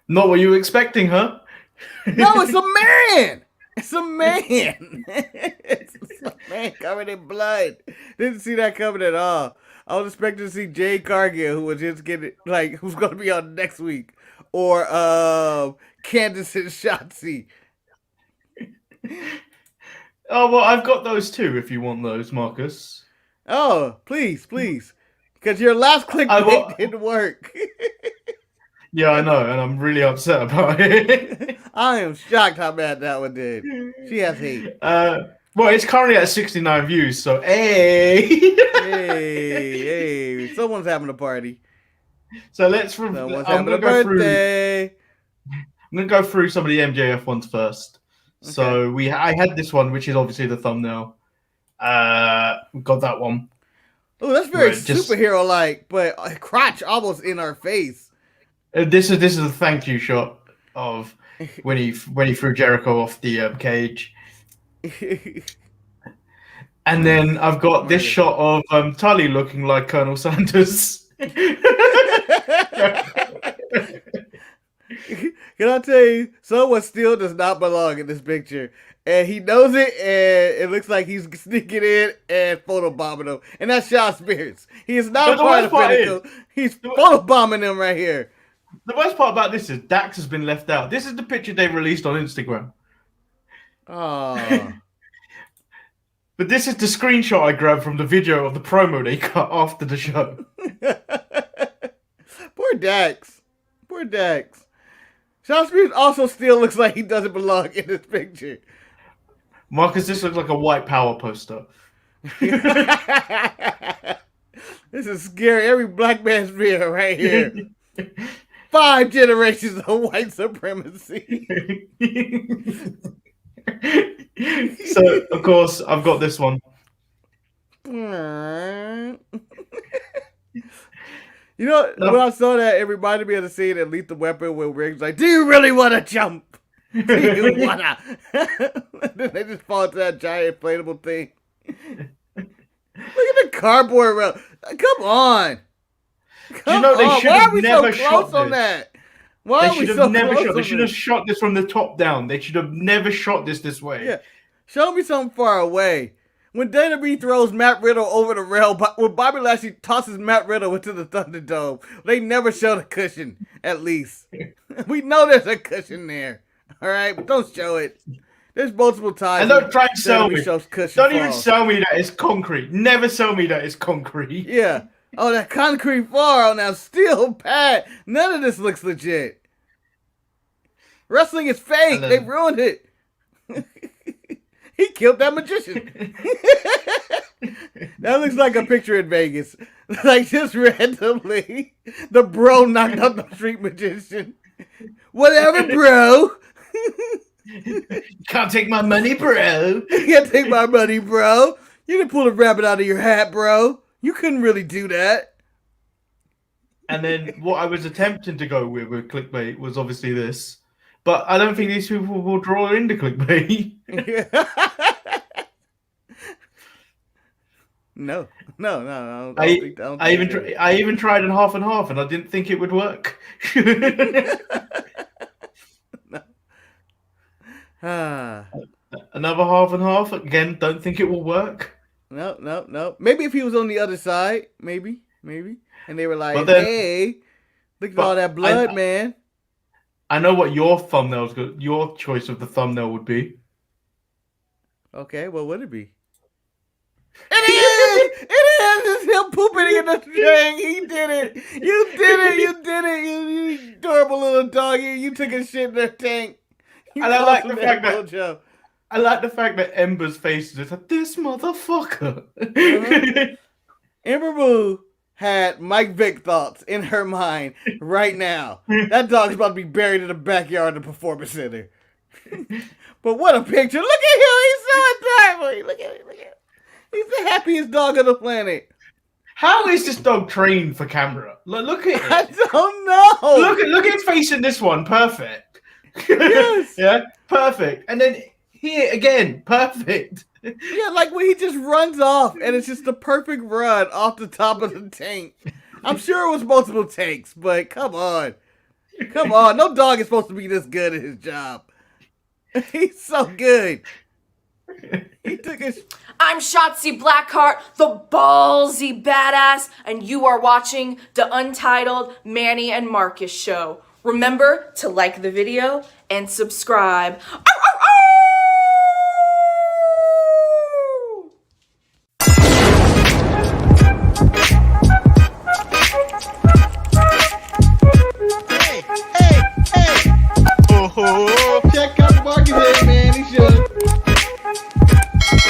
Not what you were expecting, huh? No, it's a man. It's a man. It's a man covered in blood. Didn't see that coming at all. I was expecting to see Jay Cargill, who was just getting who's going to be on next week, or Candice and Shotzi. Oh, well, I've got those too if you want those, Marcus. Oh, please, please, because your last I clickbait will. didn't work. Yeah, I know, and I'm really upset about it. I am shocked how bad that one did. She has hate. uh, well, it's currently at 69 views, so hey. Hey, hey, someone's having a party. So let's. Someone's I'm having a gonna go through. birthday. I'm gonna go through some of the MJF ones first. Okay. So I had this one, which is obviously the thumbnail. We got that one. Oh, that's very Right, just superhero like, but crotch almost in our face. this is a thank you shot of when he threw Jericho off the cage. And Nice. then I've got this Mario. shot of Tully looking like Colonel Sanders. Can I tell you, someone still does not belong in this picture. And he knows it, and it looks like he's sneaking in and photobombing him. And that's Sean Spears. He is not But a the part worst of part Pinnacle. is, He's the, photobombing him right here. the worst part about this is Dax has been left out. This is the picture they released on Instagram. Oh. But this is the screenshot I grabbed from the video of the promo they cut after the show. Poor Dax. Poor Dax. Sean Spears also still looks like he doesn't belong in this picture. Marcus, this looks like a white power poster. This is scary. Every black man's fear right here. 5 generations of white supremacy. So, of course, I've got this one. You know, when I saw that, it reminded me of the scene in Lethal Weapon where Rick's like, "Do you really want to jump? Do you wanna?" Then they just fall into that giant inflatable thing. Look at the cardboard rail. Come on. Come you know they on. should Why have are we never so shot close on this? that? Why They are we should so have never close shot. They on should have this? shot this from the top down. They should have never shot this way. Yeah. Show me something far away. When Dana B throws Matt Riddle over the rail, when Bobby Lashley tosses Matt Riddle into the Thunderdome, they never show the cushion, at least. We know there's a cushion there. All right? But don't show it. There's multiple times. And don't try and sell Dana B me. shows cushion Don't falls. even sell me that it's concrete. Never sell me that it's concrete. Yeah. Oh, that concrete floor on that steel pad. None of this looks legit. Wrestling is fake. They ruined it. He killed that magician. That looks like a picture in Vegas. Like just randomly, the bro knocked out the street magician. Whatever, bro. Can't take my money, bro. You can't take my money, bro. You didn't pull a rabbit out of your hat, bro. You couldn't really do that. And then what I was attempting to go with clickbait was obviously this. But I don't think these people will draw into clickbait. No. I even tried in half and half, and I didn't think it would work. Another half and half again. Don't think it will work. No. Maybe if he was on the other side, maybe, and they were like, "Hey, look at all that blood, man." I know what your choice of the thumbnail would be. Okay, well, what would it be? It is! It's him pooping in the thing. He did it. You did it. You adorable little doggy. You took a shit in the tank. And I like the fact that Ember's face is like, this motherfucker. Ember Moon had Mike Vick thoughts in her mind right now. That dog's about to be buried in the backyard of the Performance Center. But what a picture. Look at him. He's so adorable. Look at him. He's the happiest dog on the planet. How is this dog trained for camera? Look at it. I don't know. Look at his face in this one. Perfect. Yes. Yeah, perfect. And then here again, perfect. Yeah, like when he just runs off and it's just the perfect run off the top of the tank. I'm sure it was multiple takes, but come on. Come on, no dog is supposed to be this good at his job. He's so good. He took his. I'm Shotzi Blackheart, the ballsy badass, and you are watching the Untitled Manny and Marcus show. Remember to like the video and subscribe. Ow, ow, ow! Check out Marcus and Manny show.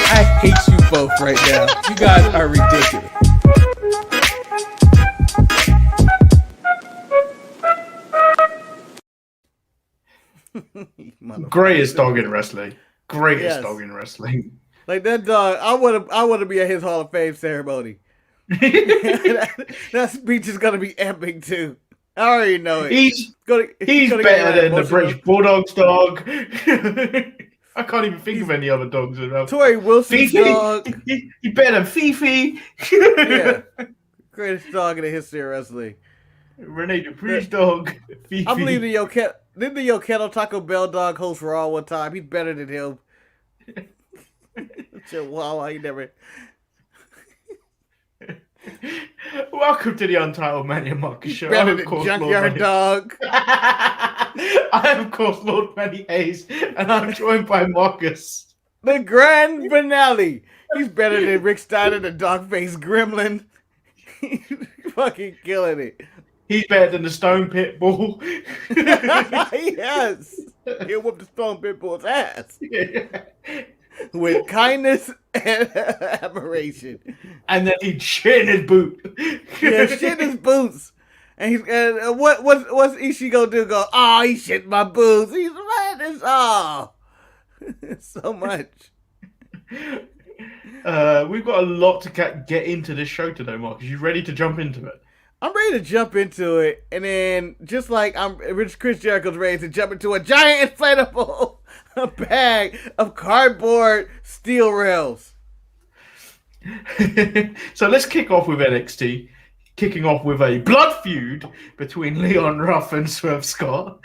I hate you both right now. You guys are ridiculous. Greatest dog in wrestling. Greatest Yes. dog in wrestling. Like that dog, I want to be at his Hall of Fame ceremony. that speech is gonna be epic too. I already know it. He's gonna better get than the emotional. British Bulldog's dog. I can't even think of any other dogs around. Tori Wilson's Fifi. dog. He's better than Fifi. Yeah. Greatest dog in the history of wrestling. Renee Dupree's dog. Fifi. I believe didn't the Yoketo Taco Bell dog host Raw one time? He's better than him. Wow, he never. Welcome to the Untitled Manny and Marcus show. Better I'm, than of course, Junkyard Dog. I am, of course, Lord Manny Hayes, and I'm joined by Marcus. The grand finale. He's better than Rick Steiner, the dog-faced gremlin. He's fucking killing it. He's better than the Stone Pit Bull. Yes. He'll whoop the Stone Pitbull's ass. With kindness and admiration. And then he'd shit in his boot. Yeah, shit in his boots. And he's what's Ishii gonna do? Go, oh, he shit in my boots. He's mad as so much. We've got a lot to get into this show today, Marcus. You ready to jump into it? I'm ready to jump into it, and then just like Chris Jericho's ready to jump into a giant inflatable bag of cardboard steel rails. So let's kick off with NXT. Kicking off with a blood feud between Leon Ruff and Swerve Scott.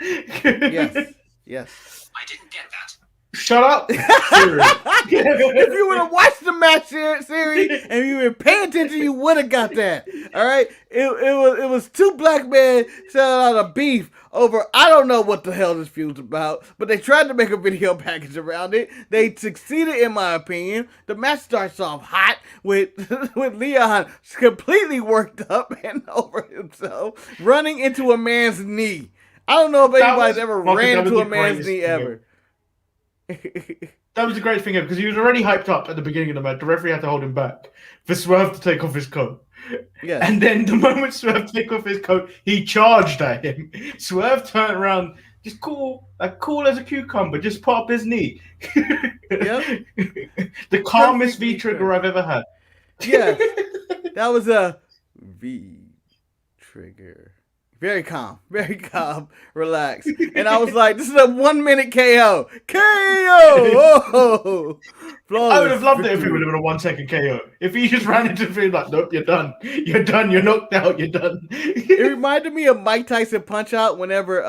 Yes, yes. I didn't get that. Shut up. If you would have watched the match series and you were paying attention, you would have got that. All right, it was two black men selling out a beef over I don't know what the hell this feud's about, but they tried to make a video package around it. They succeeded, in my opinion. The match starts off hot with Leon completely worked up and over himself, running into a man's knee. I don't know if anybody's ever ran into a man's knee ever. That was the great thing because he was already hyped up at the beginning of the match. The referee had to hold him back for Swerve to take off his coat. Yes. And then the moment Swerve took off his coat, he charged at him. Swerve turned around, just cool as a cucumber, just put up his knee. Yep. The calmest V trigger I've ever had. Yes. That was a V trigger. Very calm, relaxed. And I was like, this is a 1 minute KO. KO! Oh! I would have loved it if it would have been a 1 second KO. If he just ran into the field like, nope, you're done. You're done. You're knocked out. You're done. It reminded me of Mike Tyson Punch Out whenever,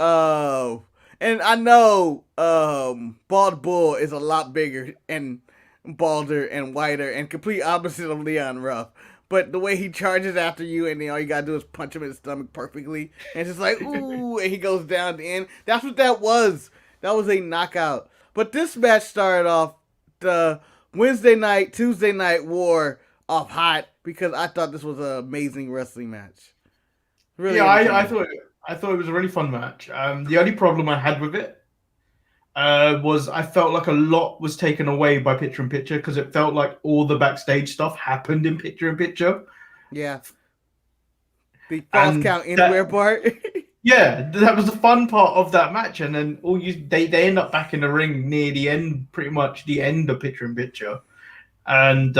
and I know Bald Bull is a lot bigger and balder and whiter and complete opposite of Leon Ruff. But the way he charges after you, and then all you gotta do is punch him in the stomach perfectly, and it's just like, ooh, and he goes down the end. That's what that was. That was a knockout. But this match started off the Tuesday night war off hot because I thought this was an amazing wrestling match. Really, yeah, I thought it was a really fun match. The only problem I had with it was I felt like a lot was taken away by picture in picture because it felt like all the backstage stuff happened in picture. Yeah. The false count anywhere part. Yeah, that was the fun part of that match, and then they end up back in the ring near the end, pretty much the end of picture in picture, and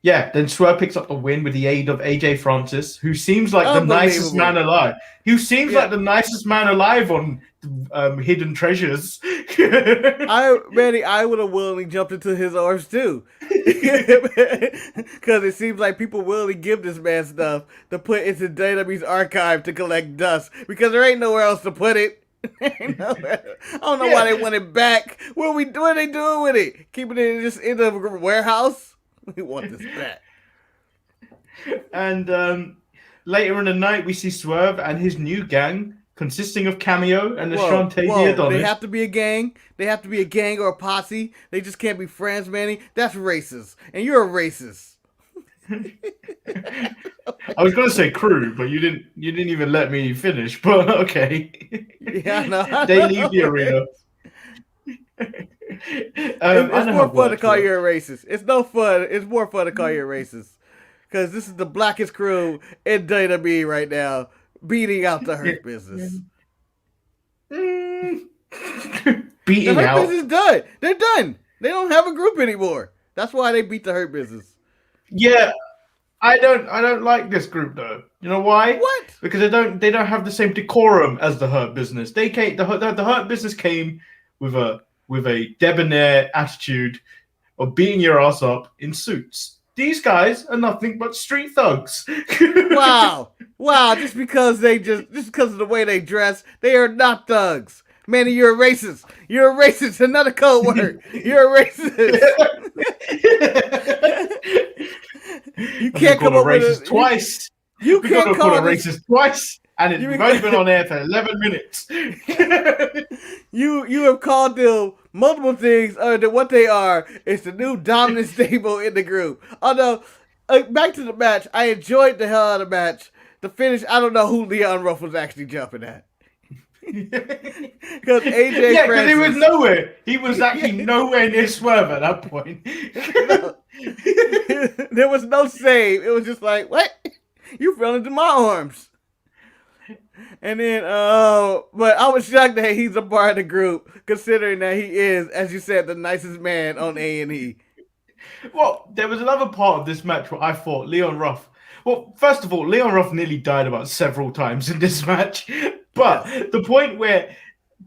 Yeah, then Swerve picks up the win with the aid of AJ Francis, who seems like the nicest man alive. Who seems like the nicest man alive on Hidden Treasures. Manny, I would have willingly jumped into his arms too, because it seems like people willingly give this man stuff to put into WWE's archive to collect dust, because there ain't nowhere else to put it. I don't know why they want it back. What are they doing with it? Keeping it just in the warehouse? We want this back. And later in the night, we see Swerve and his new gang, consisting of Cameo and the Ashante the Adonis. They have to be a gang. They have to be a gang or a posse. They just can't be friends, Manny. That's racist. And you're a racist. I was going to say crew, but you didn't even let me finish. But okay. Yeah, no. They leave the arena. It's more fun to call you a racist. It's no fun. It's more fun to call you a racist. Because this is the blackest crew in WWE right now, beating out the Hurt Business. Beating the Hurt out. Business is done. They're done. They don't have a group anymore. That's why they beat the Hurt Business. Yeah, I don't like this group though. You know why? What? Because they don't have the same decorum as the Hurt Business. The Hurt Business came with a debonair attitude of beating your ass up in suits. These guys are nothing but street thugs. Wow. Just because of the way they dress, they are not thugs. Manny, you're a racist. You're a racist. Another code word. You're a racist. You can't come up with racist twice. You can't call a racist twice, and it's only been on air for 11 minutes. You have called them multiple things other than what they are. It's the new dominant stable in the group. Although, back to the match, I enjoyed the hell out of the match. The finish, I don't know who Leon Ruff was actually jumping at. Because AJ Francis, he was nowhere. He was actually nowhere near Swerve at that point. There was no save. It was just like, what? You fell into my arms. And then, but I was shocked that he's a part of the group, considering that he is, as you said, the nicest man on A&E. Well, there was another part of this match where I thought Leon Ruff. Well, first of all, Leon Ruff nearly died about several times in this match. But the point where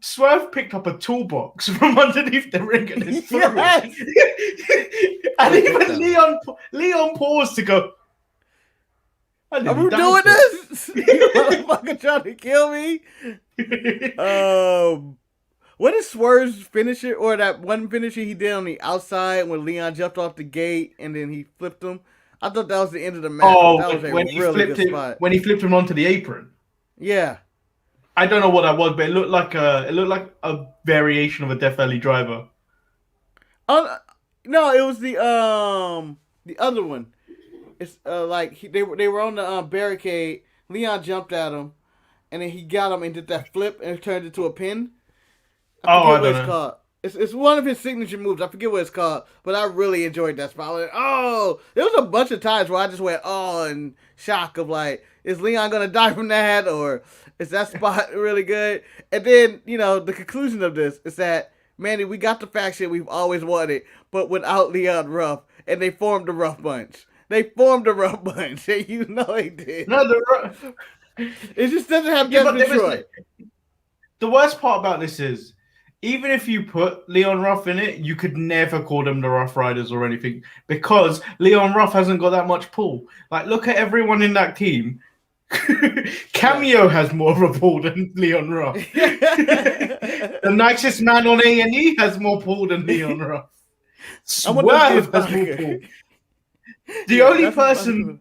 Swerve picked up a toolbox from underneath the ring and then threw it. And even Leon paused to go, are we doing this? You motherfucker trying to kill me? What is Swerve's finisher, or that one finisher he did on the outside when Leon jumped off the gate and then he flipped him? I thought that was the end of the match. Oh, that was a when really good spot. When he flipped him onto the apron. Yeah. I don't know what that was, but it looked like a variation of a Death Valley Driver. No, it was the other one. It's they were on the barricade. Leon jumped at him, and then he got him and did that flip and it turned into a pin. I forget what it's called. It's one of his signature moves. I forget what it's called, but I really enjoyed that spot. Like, there was a bunch of times where I just went in shock of like, is Leon gonna die from that, or is that spot really good? And then the conclusion of this is that, Manny, we got the faction we've always wanted, but without Leon Ruff, and they formed the Ruff Bunch. They formed the Ruff Bunch, and they did. No, it just doesn't have Desmond Troy. The worst part about this is, even if you put Leon Ruff in it, you could never call them the Rough Riders or anything, because Leon Ruff hasn't got that much pull. Like, look at everyone in that team. Cameo has more of a pull than Leon Ruff. The nicest man on A&E has more pull than Leon Ruff. Swerve has more pull. The only person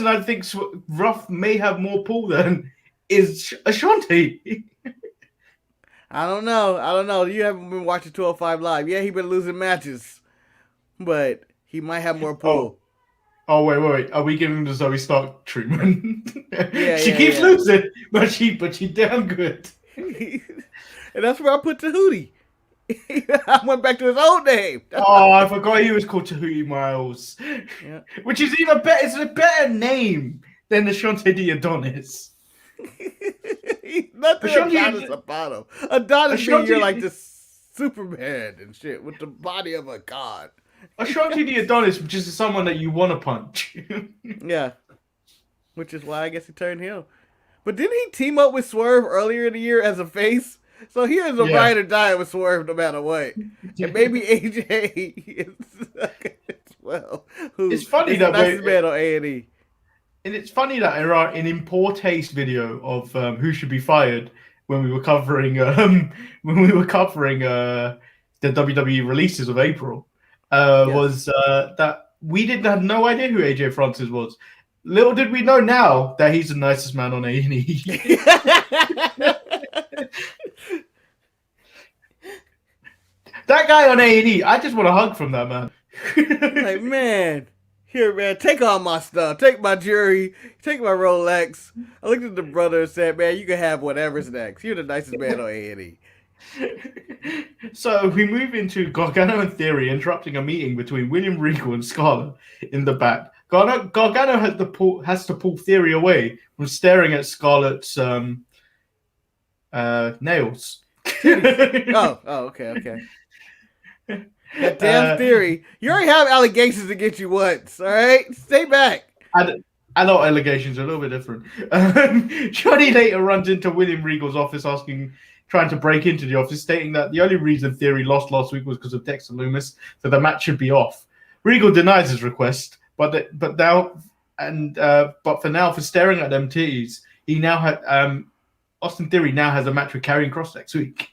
I think Ruff may have more pull than is Ashante. I don't know. You haven't been watching 205 Live. Yeah, he's been losing matches, but he might have more pull. Oh, wait. Are we giving the Zoe Stark treatment? She keeps losing, but she damn good. And that's where I put Tahuti. I went back to his old name. I forgot he was called Tahuti Miles. Yeah. Which is even better. It's a better name than the Ashante the Adonis. He's not the Adonis Apollo. Adonis means you're like the Superman and shit with the body of a god. Ashanti the Adonis, which is someone that you want to punch. Yeah. Which is why I guess he turned heel. But didn't he team up with Swerve earlier in the year as a face? So he is a ride or die with Swerve no matter what. And maybe AJ is as well. It's funny is that the nicest man on A&E. And it's funny that in poor taste video of who should be fired when we were covering the WWE releases of April was that we didn't have no idea who AJ Francis was. Little did we know now that he's the nicest man on A&E. That guy on A&E, I just want a hug from that man. Like, man, here, man, take all my stuff. Take my jewelry. Take my Rolex. I looked at the brother and said, man, you can have whatever's next. You're the nicest man on A&E. So we move into Gargano and Theory interrupting a meeting between William Regal and Scarlett in the back. Gargano has to pull Theory away from staring at Scarlett's nails. Okay. That damn Theory. You already have allegations against you once, all right? Stay back. Adult allegations are a little bit different. Johnny later runs into William Regal's office trying to break into the office, stating that the only reason Theory lost last week was because of Dexter Lumis, so the match should be off. Regal denies his request, but for staring at them titties, he now had Austin Theory now has a match with Karrion Kross next week.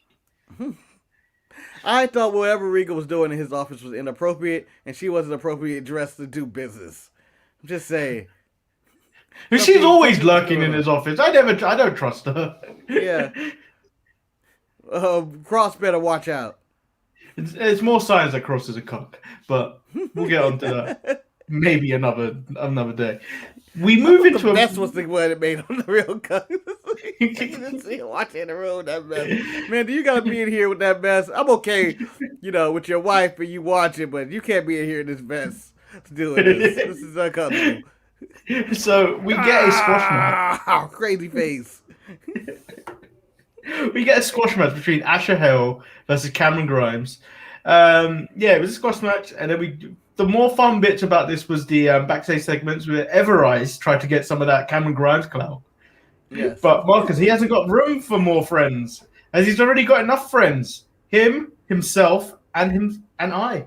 I thought whatever Regal was doing in his office was inappropriate, and she wasn't appropriate dressed to do business. I'm just saying. She's always lurking in his office. I don't trust her. Yeah. Cross better watch out. It's more signs that Cross is a cock, but we'll get on to that maybe another day. We move into the best was the one that made on the real cut. Watching in the room that mess. Man, do you gotta be in here with that mess? I'm okay, with your wife and you watch it, but you can't be in here in this mess doing this. This is uncomfortable. So we get a squash match. Crazy face. We get a squash match between Asher Hale versus Cameron Grimes. It was a squash match, and then the more fun bits about this was the backstage segments where Everrise tried to get some of that Cameron Grimes clout. Yes. But Marcus, he hasn't got room for more friends, as he's already got enough friends. Himself, and I.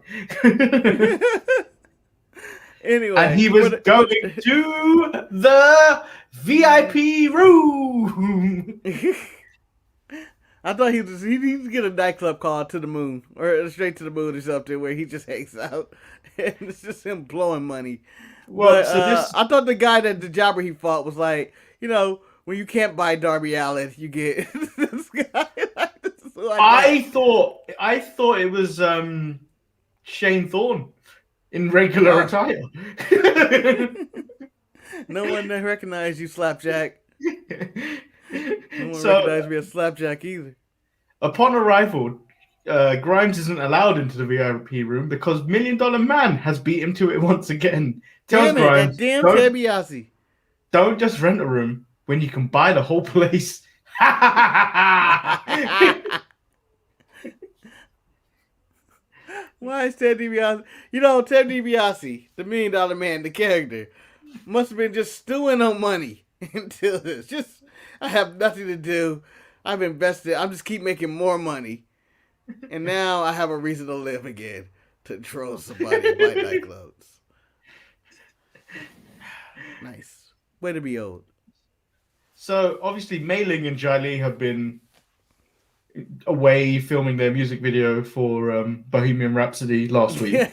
Anyway. And he was going to the VIP room. I thought he'd get a nightclub call to the moon or straight to the moon or something where he just hangs out and it's just him blowing money. Well, I thought the guy that the jobber he fought was like, when you can't buy Darby Allin, you get this guy. I thought it was Shane Thorne in regular attire. No one recognized you, Slapjack. No one recognized me as Slapjack either. Upon arrival, Grimes isn't allowed into the VIP room because $1 Million Man has beat him to it once again. Tells Grimes, damn Ted DiBiase. Don't just rent a room when you can buy the whole place. Why is Ted DiBiase? Ted DiBiase, the $1 Million Man, the character, must have been just stewing on money until this. I have nothing to do. I've invested. I'm just keep making more money. And now I have a reason to live again to troll somebody and buy nightclubs. Nice. Way to be old. So, obviously, Mei Ling and Jai Li have been away filming their music video for Bohemian Rhapsody last week.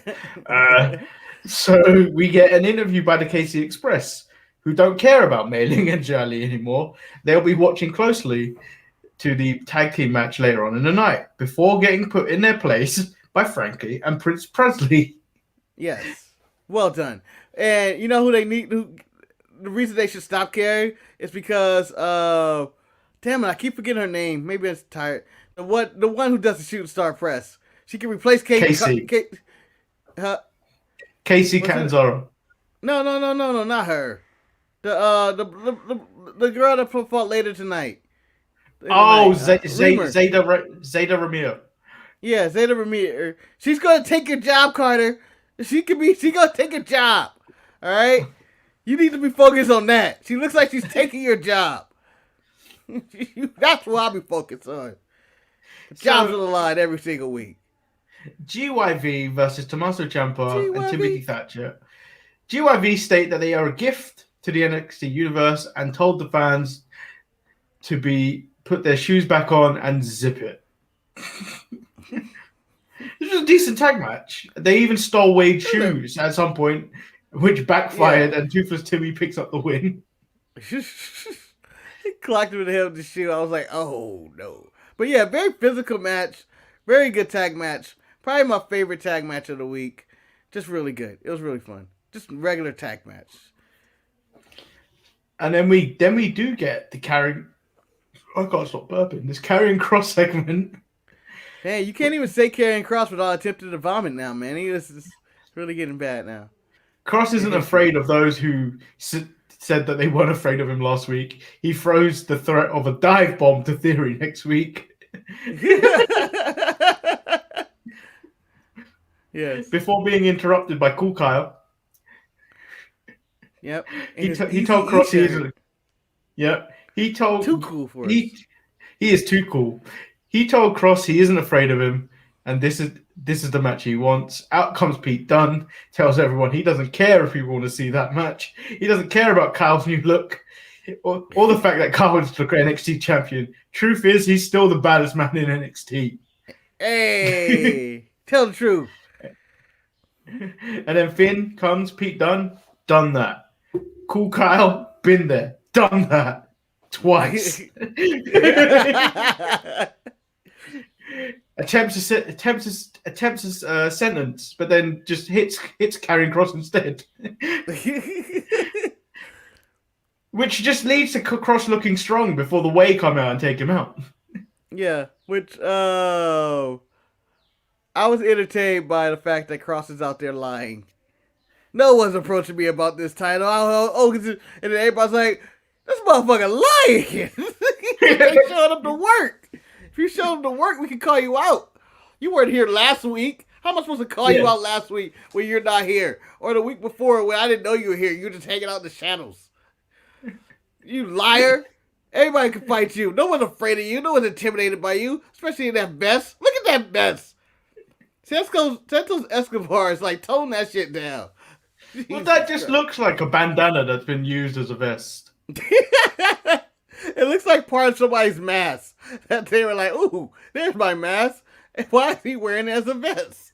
So, we get an interview by the KC Express, who don't care about Mei Ling and Jai Li anymore. They'll be watching closely to the tag team match later on in the night before getting put in their place by Frankie and Prince Presley. Yes. Well done. And you know who they need? The reason they should stop caring is because, damn it, I keep forgetting her name. Maybe it's tired. The one who does the Shooting Star Press. She can replace Casey. Casey Catanzaro. No, not her. The girl that fought later tonight. Zeta Ramiro. Yeah, Zeta Ramiro. She's gonna take your job, Carter. She gonna take a job. All right? You need to be focused on that. She looks like she's taking your job. That's what I'll be focused on. Jobs on the line every single week. GYV versus Tommaso Ciampa and GYV. Timothy Thatcher. GYV state that they are a gift to the NXT universe and told the fans to put their shoes back on and zip it. This was a decent tag match. They even stole Wade's shoes at some point, which backfired, and Toothless Timmy picks up the win. He clocked him in the head with the shoe. I was like, oh no. But yeah, very physical match. Very good tag match. Probably my favorite tag match of the week. Just really good. It was really fun. Just regular tag match. And then we do get the carrying. I can't stop burping. This carrying cross segment. Hey, you can't even say carrying cross without attempting to vomit now, man. This is really getting bad now. Cross isn't afraid of those who said that they weren't afraid of him last week. He throws the threat of a dive bomb to Theory next week. Yes. Before being interrupted by Cool Kyle. Yep. He told Cross he isn't. Yep. He told too cool for us. He is too cool. He told Cross he isn't afraid of him, and this is the match he wants. Out comes Pete Dunne, tells everyone he doesn't care if people want to see that match. He doesn't care about Kyle's new look, or the fact that Kyle is the NXT champion. Truth is, he's still the baddest man in NXT. Hey, tell the truth. And then Finn comes, Pete Dunne, done that. Cool Kyle, been there, done that twice. attempts a sentence, but then just hits Karrion Kross instead. Which just leads to Kross looking strong before the Way come out and take him out. Yeah, which I was entertained by the fact that Kross is out there lying. No one's approaching me about this title. And then everybody's like, this motherfucker lying. They showed up to work. If you showed up to work, we can call you out. You weren't here last week. How am I supposed to call you out last week when you're not here? Or the week before when I didn't know you were here. You were just hanging out in the shadows. You liar. Everybody can fight you. No one's afraid of you. No one's intimidated by you. Especially in that vest. Look at that vest. Santos Escobar is like, tone that shit down. Well, that just looks like a bandana that's been used as a vest. It looks like part of somebody's mask. That they were like, ooh, there's my mask. And why is he wearing it as a vest?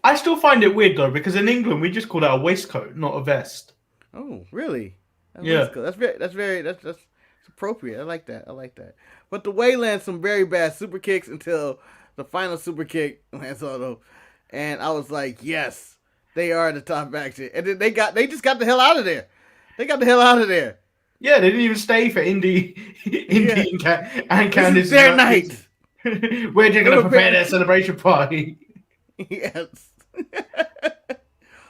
I still find it weird, though, because in England, we just call that a waistcoat, not a vest. Oh, really? Yeah. That's appropriate. I like that. But the Way lands some very bad super kicks until the final super kick lands on them. And I was like, yes, they are the top action. And then they just got the hell out of there. Yeah, they didn't even stay for Indy and Candice. This is their night. We're just going to prepare their celebration party. Yes.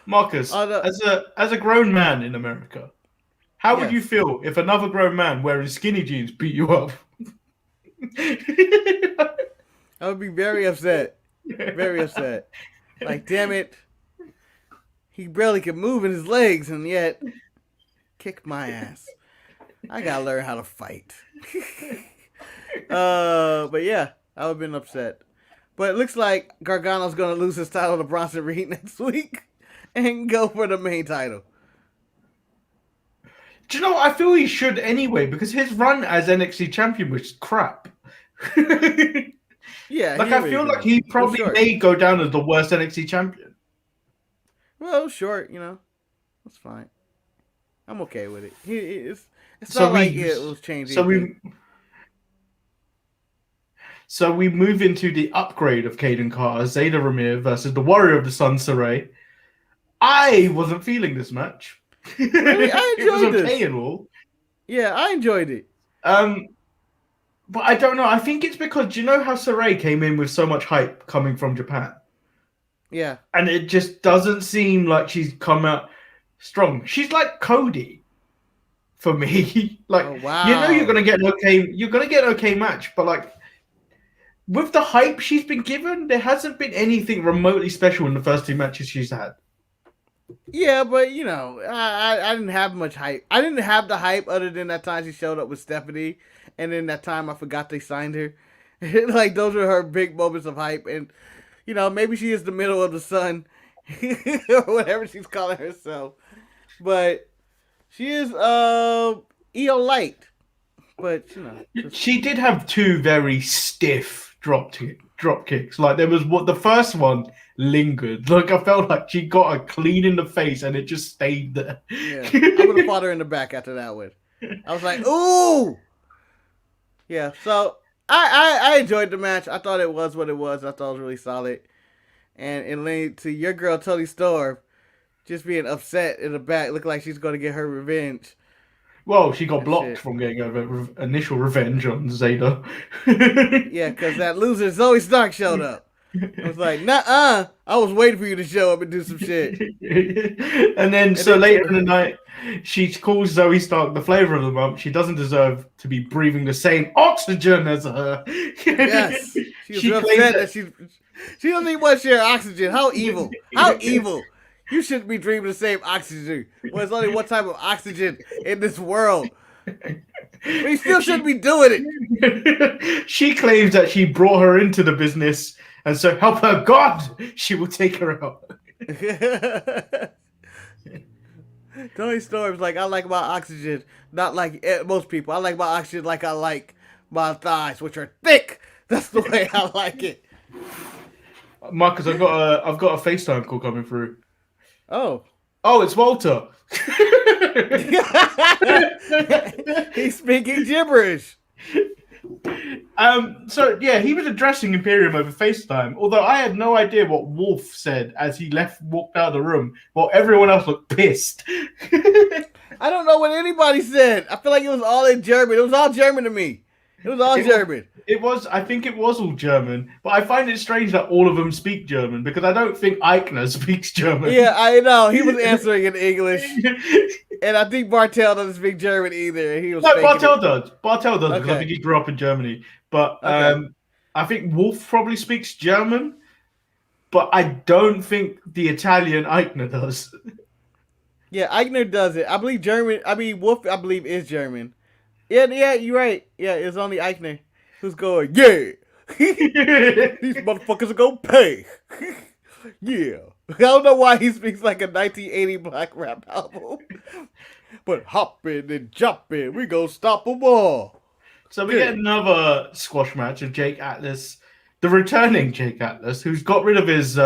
Marcus, as a grown man in America, how would you feel if another grown man wearing skinny jeans beat you up? I would be very upset. Very upset. Like, damn it. He barely could move in his legs and yet kicked my ass. I gotta learn how to fight. But yeah, I would have been upset. But it looks like Gargano's gonna lose his title to Bronson Reed next week and go for the main title. Do you know what? I feel he should anyway, because his run as NXT champion was crap. Yeah, like, I feel like he probably may go down as the worst NXT champion. Well, short, that's fine. I'm okay with it. It's not like it was changing. So we move into the upgrade of Caden Carter, Zayda Ramir versus the Warrior of the Sun, Saray. I wasn't feeling this match. Really? I enjoyed it was okay and all. Yeah, I enjoyed it. But I don't know. I think it's because, do you know how Saray came in with so much hype coming from Japan? Yeah. And it just doesn't seem like she's come out strong. She's like Cody for me. Like, oh, wow. You know you're gonna get an okay match, but like with the hype she's been given, there hasn't been anything remotely special in the first two matches she's had. Yeah, but you know, I didn't have much hype. I didn't have the hype other than that time she showed up with Stephanie, and then that time I forgot they signed her. Like those were her big moments of hype, and you know, maybe she is the middle of the sun, or whatever she's calling herself. But she is EO light. But you know, She did have two very stiff drop kicks. Like there was what the first one lingered. Like I felt like she got her clean in the face and it just stayed there. yeah, I would have fought her in the back after that one. I was like, ooh, yeah. So I enjoyed the match. I thought it was what it was. I thought it was really solid. And it led to your girl Toni Storm just being upset in the back, looked like she's going to get her revenge. Well, she got That's blocked it. from getting her initial revenge on Zeta. Yeah, because that loser Zoe Stark showed up. I was like, nuh-uh. I was waiting for you to show up and do some shit. And then later in the night, she calls Zoe Stark the flavor of the month. She doesn't deserve to be breathing the same oxygen as her. Yes. She was claims upset that she doesn't even want to share oxygen. How evil. How evil. You shouldn't be dreaming the same oxygen. Well, there's only one type of oxygen in this world. We still shouldn't be doing it. She claims that she brought her into the business, and so help her God, she will take her out. Toni Storm's like, I like my oxygen, not like most people. I like my oxygen like I like my thighs, which are thick. That's the way I like it. Marcus, I've got a FaceTime call coming through. Oh, It's Walter. he's speaking gibberish. So yeah, he was addressing Imperium over FaceTime. Although I had no idea what Wolf said as he walked out of the room, while everyone else looked pissed. I don't know what anybody said. I feel like it was all in German. It was all German to me. It was all German. I think it was all German, but I find it strange that all of them speak German because I don't think Eichner speaks German. Yeah, I know. He was answering in English. And I think Bartel doesn't speak German either. He was Bartel does. Bartel does because I Okay. think he grew up in Germany. But Okay. I think Wolf probably speaks German, but I don't think the Italian Eichner does. Yeah, Eichner does it. I believe German. I mean, Wolf, I believe, is German. Yeah, you're right. Yeah, it's only Eichner who's going, yeah. These motherfuckers are going to pay. Yeah. I don't know why he speaks like a 1980 black rap album. But hopping and jumping, we gonna stop them all. So we get another squash match of Jake Atlas, the returning Jake Atlas, who's got rid of his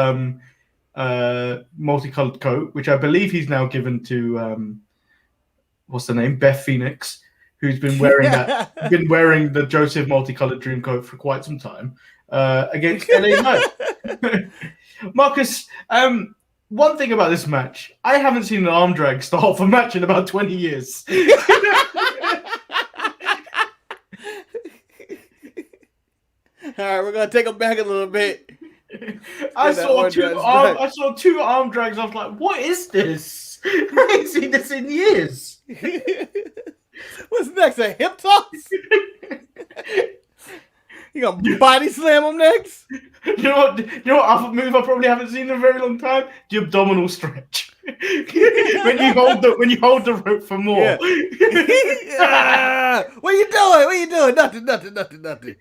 multicolored coat, which I believe he's now given to what's the name? Beth Phoenix, who's been wearing the Joseph multicolored dream coat for quite some time against LA Knight. Marcus, one thing about this match, I haven't seen an arm drag start off a match in about 20 years. All right, we're gonna take them back a little bit. I saw two arm drags. I was like, "What is this? I ain't seen this in years." What's next? A hip toss? You gonna body slam him next? You know what other move I probably haven't seen in a very long time? The abdominal stretch. when you hold the rope for more. Yeah. What are you doing? Nothing.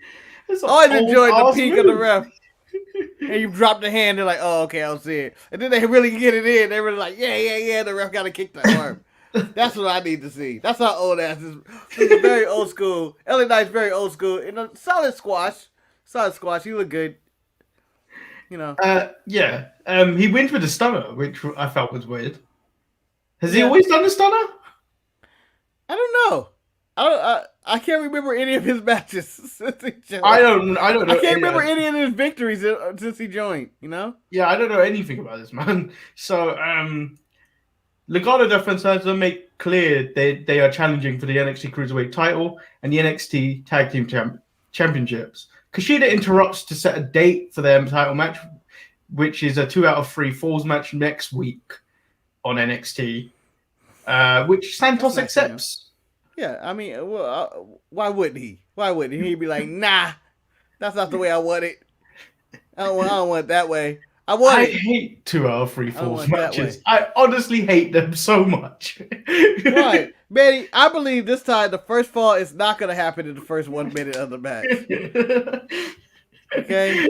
I always enjoyed the peak of the ref. And you drop the hand, they're like, oh, okay, I'll see it. And then they really get it in. They're really like, yeah, the ref got to kick the arm. That's what I need to see. That's how old ass is. This is very old school. LA Knight's very old school. In a solid squash. He look good. You know. Yeah. He wins with a stunner, which I felt was weird. Has he always done a stunner? I don't know. I can't remember any of his matches since he joined. I don't know. I can't remember any of his victories since he joined, you know? Yeah, I don't know anything about this man. So, Legado del Fantasma make clear they are challenging for the NXT Cruiserweight title and the NXT Tag Team Championships. Kushida interrupts to set a date for their title match, which is a 2 out of 3 falls match next week on NXT, which Santos accepts. Yeah, I mean, why wouldn't he? He'd be like, nah, that's not the way I want it. I don't want it that way. want I it. hate 2 hour free I falls want it that matches. way. I honestly hate them so much. Why? Manny, I believe this time the first fall is not going to happen in the first 1 minute of the match. Okay?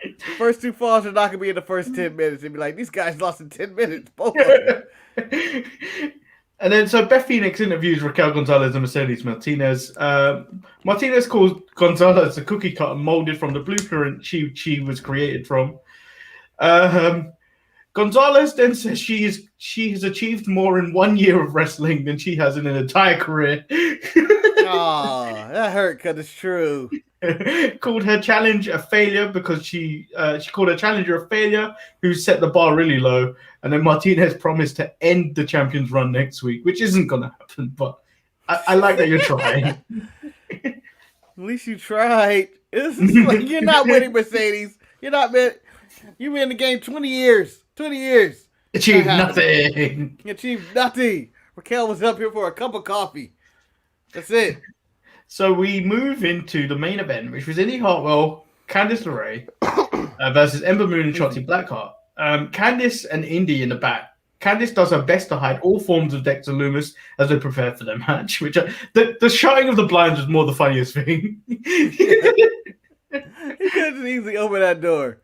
The first 2 falls are not going to be in the first 10 minutes. It'd be like, these guys lost in 10 minutes. Both of them. And then, so Beth Phoenix interviews Raquel Gonzalez and Mercedes Martinez. Martinez calls Gonzalez a cookie cutter molded from the blueprint she was created from. Gonzalez then says she has achieved more in 1 year of wrestling than she has in an entire career. Oh, that hurt because it's true. Called her challenge a failure because she called her challenger a failure who set the bar really low. And then Martinez promised to end the champion's run next week, which isn't going to happen. But I like that you're trying. At least you tried. It's like, you're not winning, Mercedes. You're not winning. You've been in the game 20 years. 20 years. Achieved nothing. You achieved nothing. Raquel was up here for a cup of coffee. That's it. So we move into the main event, which was Indy Hartwell, Candice LeRae versus Ember Moon and Shotzi Blackheart. Candice and Indy in the back. Candice does her best to hide all forms of Dexter Loomis as they prepare for their match. Which the shutting of the blinds was more the funniest thing. You could just easily open that door.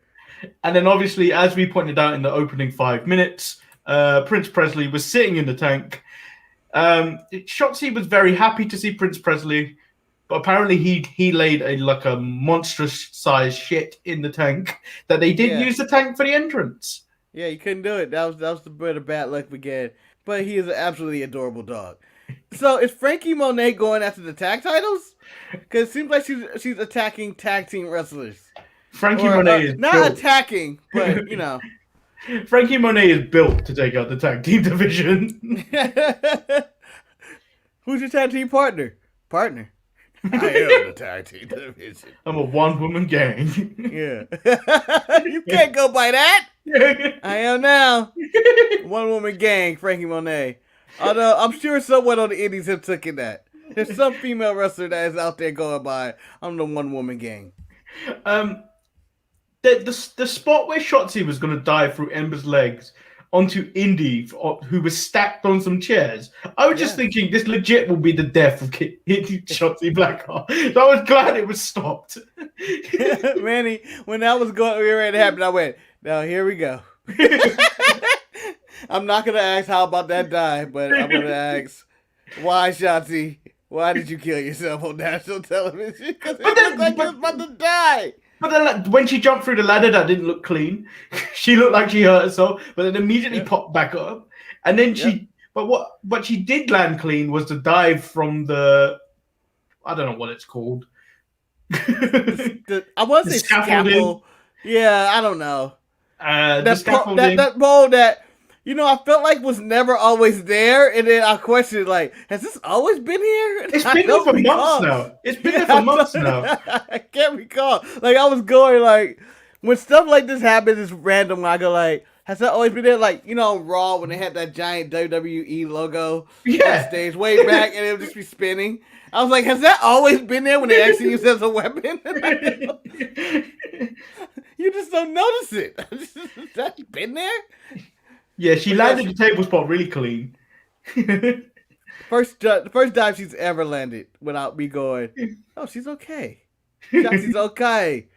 And then obviously, as we pointed out in the opening 5 minutes, Prince Presley was sitting in the tank. Shotzi was very happy to see Prince Presley, but apparently he laid a monstrous size shit in the tank that they did use the tank for the entrance. Yeah, you couldn't do it. That was the bit of bad luck again. But he is an absolutely adorable dog. So is Frankie Monet going after the tag titles? Because it seems like she's attacking tag team wrestlers. Frankie Monet is not built. attacking, but you know. Frankie Monet is built to take out the tag team division. Who's your tag team partner? I am the tag team division. I'm a one-woman gang. Yeah. You can't go by that. I am now. One-woman gang, Frankie Monet. Although I'm sure someone on the indies have taken that. There's some female wrestler that is out there going by, I'm the one-woman gang. The spot where Shotzi was going to dive through Ember's legs onto Indy, who was stacked on some chairs. I was just thinking this legit will be the death of Shotzi Blackheart. So I was glad it was stopped. Manny, when that was going ready to happen, I went, now here we go. I'm not going to ask how about that dive, but I'm going to ask, why, Shotzi? Why did you kill yourself on national television? Because it looked like you was about to die. But then, when she jumped through the ladder, that didn't look clean. She looked like she hurt herself, but then immediately popped back up. And then but what she did land clean was the dive from the, I don't know what it's called. I want to say scaffold. Yeah, I don't know. The scaffolding. That pole that, you know, I felt like was never always there, and then I questioned, like, has this always been here? It's been there for months now. It's been there for months now. I can't recall. Like, I was going, like, when stuff like this happens, it's random. I go, like, has that always been there? Like, you know, on Raw, when they had that giant WWE logo on stage way back, and it would just be spinning. I was like, has that always been there when they actually use it as a weapon? You just don't notice it. That's been there? Yeah, she landed the table spot really clean. The first dive she's ever landed without me going, oh, she's okay. She's okay.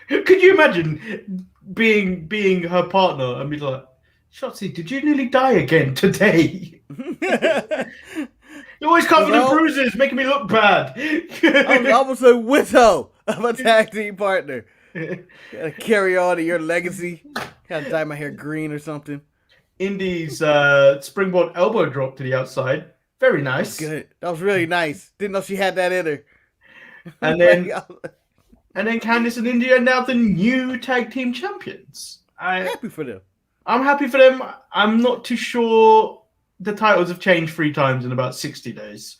Could you imagine being her partner and be like, Shotzi, did you nearly die again today? You're always covered in bruises, making me look bad. I was almost a widow of a tag team partner. Gotta carry on to your legacy. Gotta dye my hair green or something. Indy's springboard elbow drop to the outside. Very nice. Good. That was really nice. Didn't know she had that in her. And then Candice and Indy are now the new tag team champions. I'm happy for them. I'm happy for them. I'm not too sure the titles have changed 3 times in about 60 days.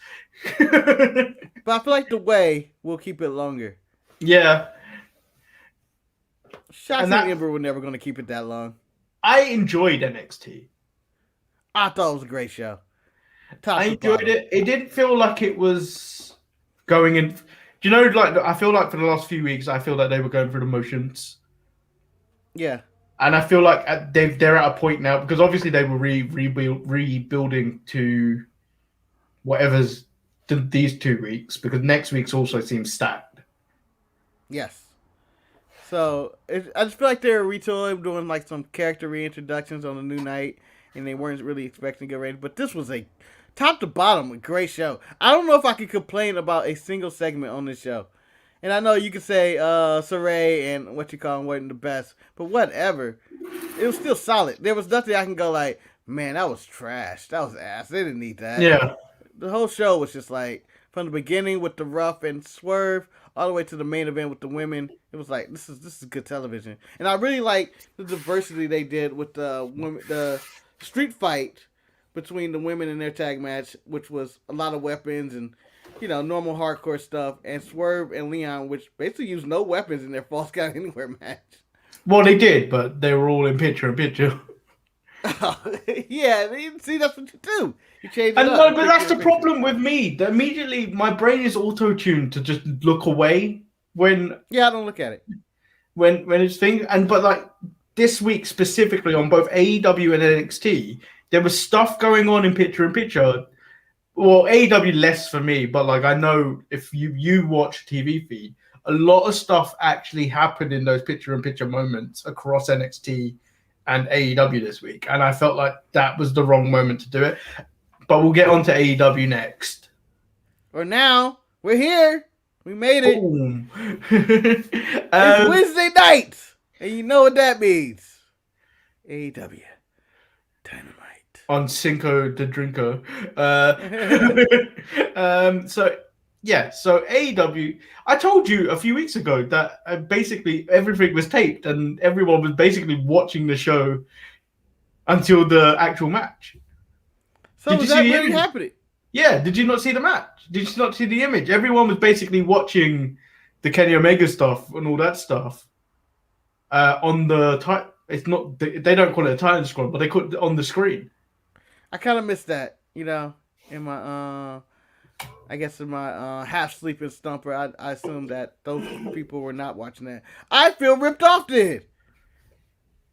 But I feel like the way will keep it longer. Yeah. Shotzi and Ember were never going to keep it that long. I enjoyed NXT. I thought it was a great show. I enjoyed it. It didn't feel like it was going in. Do you know, like, I feel like for the last few weeks, I feel like they were going through the motions. Yeah. And I feel like they're at a point now because obviously they were rebuilding to whatever's these 2 weeks because next week's also seems stacked. Yes. So I just feel like they're retooling, doing like some character reintroductions on a new night, and they weren't really expecting to get ready. But this was a top to bottom a great show. I don't know if I could complain about a single segment on this show. And I know you could say Saray and what you call them weren't the best, but whatever. It was still solid. There was nothing I can go like, man, that was trash. That was ass. They didn't need that. Yeah. The whole show was just like, from the beginning with the rough and swerve, all the way to the main event with the women. It was like, this is good television. And I really like the diversity they did with the street fight between the women in their tag match, which was a lot of weapons and, you know, normal hardcore stuff, and Swerve and Leon, which basically used no weapons in their False Count Anywhere match. Well, they did, but they were all in picture-in-picture. Yeah, see, that's what you do. You change it up. No, but that's the problem with me. That immediately my brain is auto-tuned to just look away when I don't look at it. When it's things, but like this week specifically on both AEW and NXT, there was stuff going on in picture-in-picture. Well, AEW less for me, but like I know if you watch TV feed, a lot of stuff actually happened in those picture-in-picture moments across NXT and AEW this week, and I felt like that was the wrong moment to do it. But we'll get on to AEW next. Or now we're here. We made it. Boom. It's Wednesday night, and you know what that means. AEW Dynamite on Cinco de Drinko. So AEW. I told you a few weeks ago that basically everything was taped and everyone was basically watching the show until the actual match. So was that really happening? Yeah. Did you not see the match? Did you not see the image? Everyone was basically watching the Kenny Omega stuff and all that stuff on the it's not they don't call it a Titan scroll, but they call it on the screen. I kind of missed that, you know, in my I guess in my half sleeping stumper. I assumed that those people were not watching that. I feel ripped off then.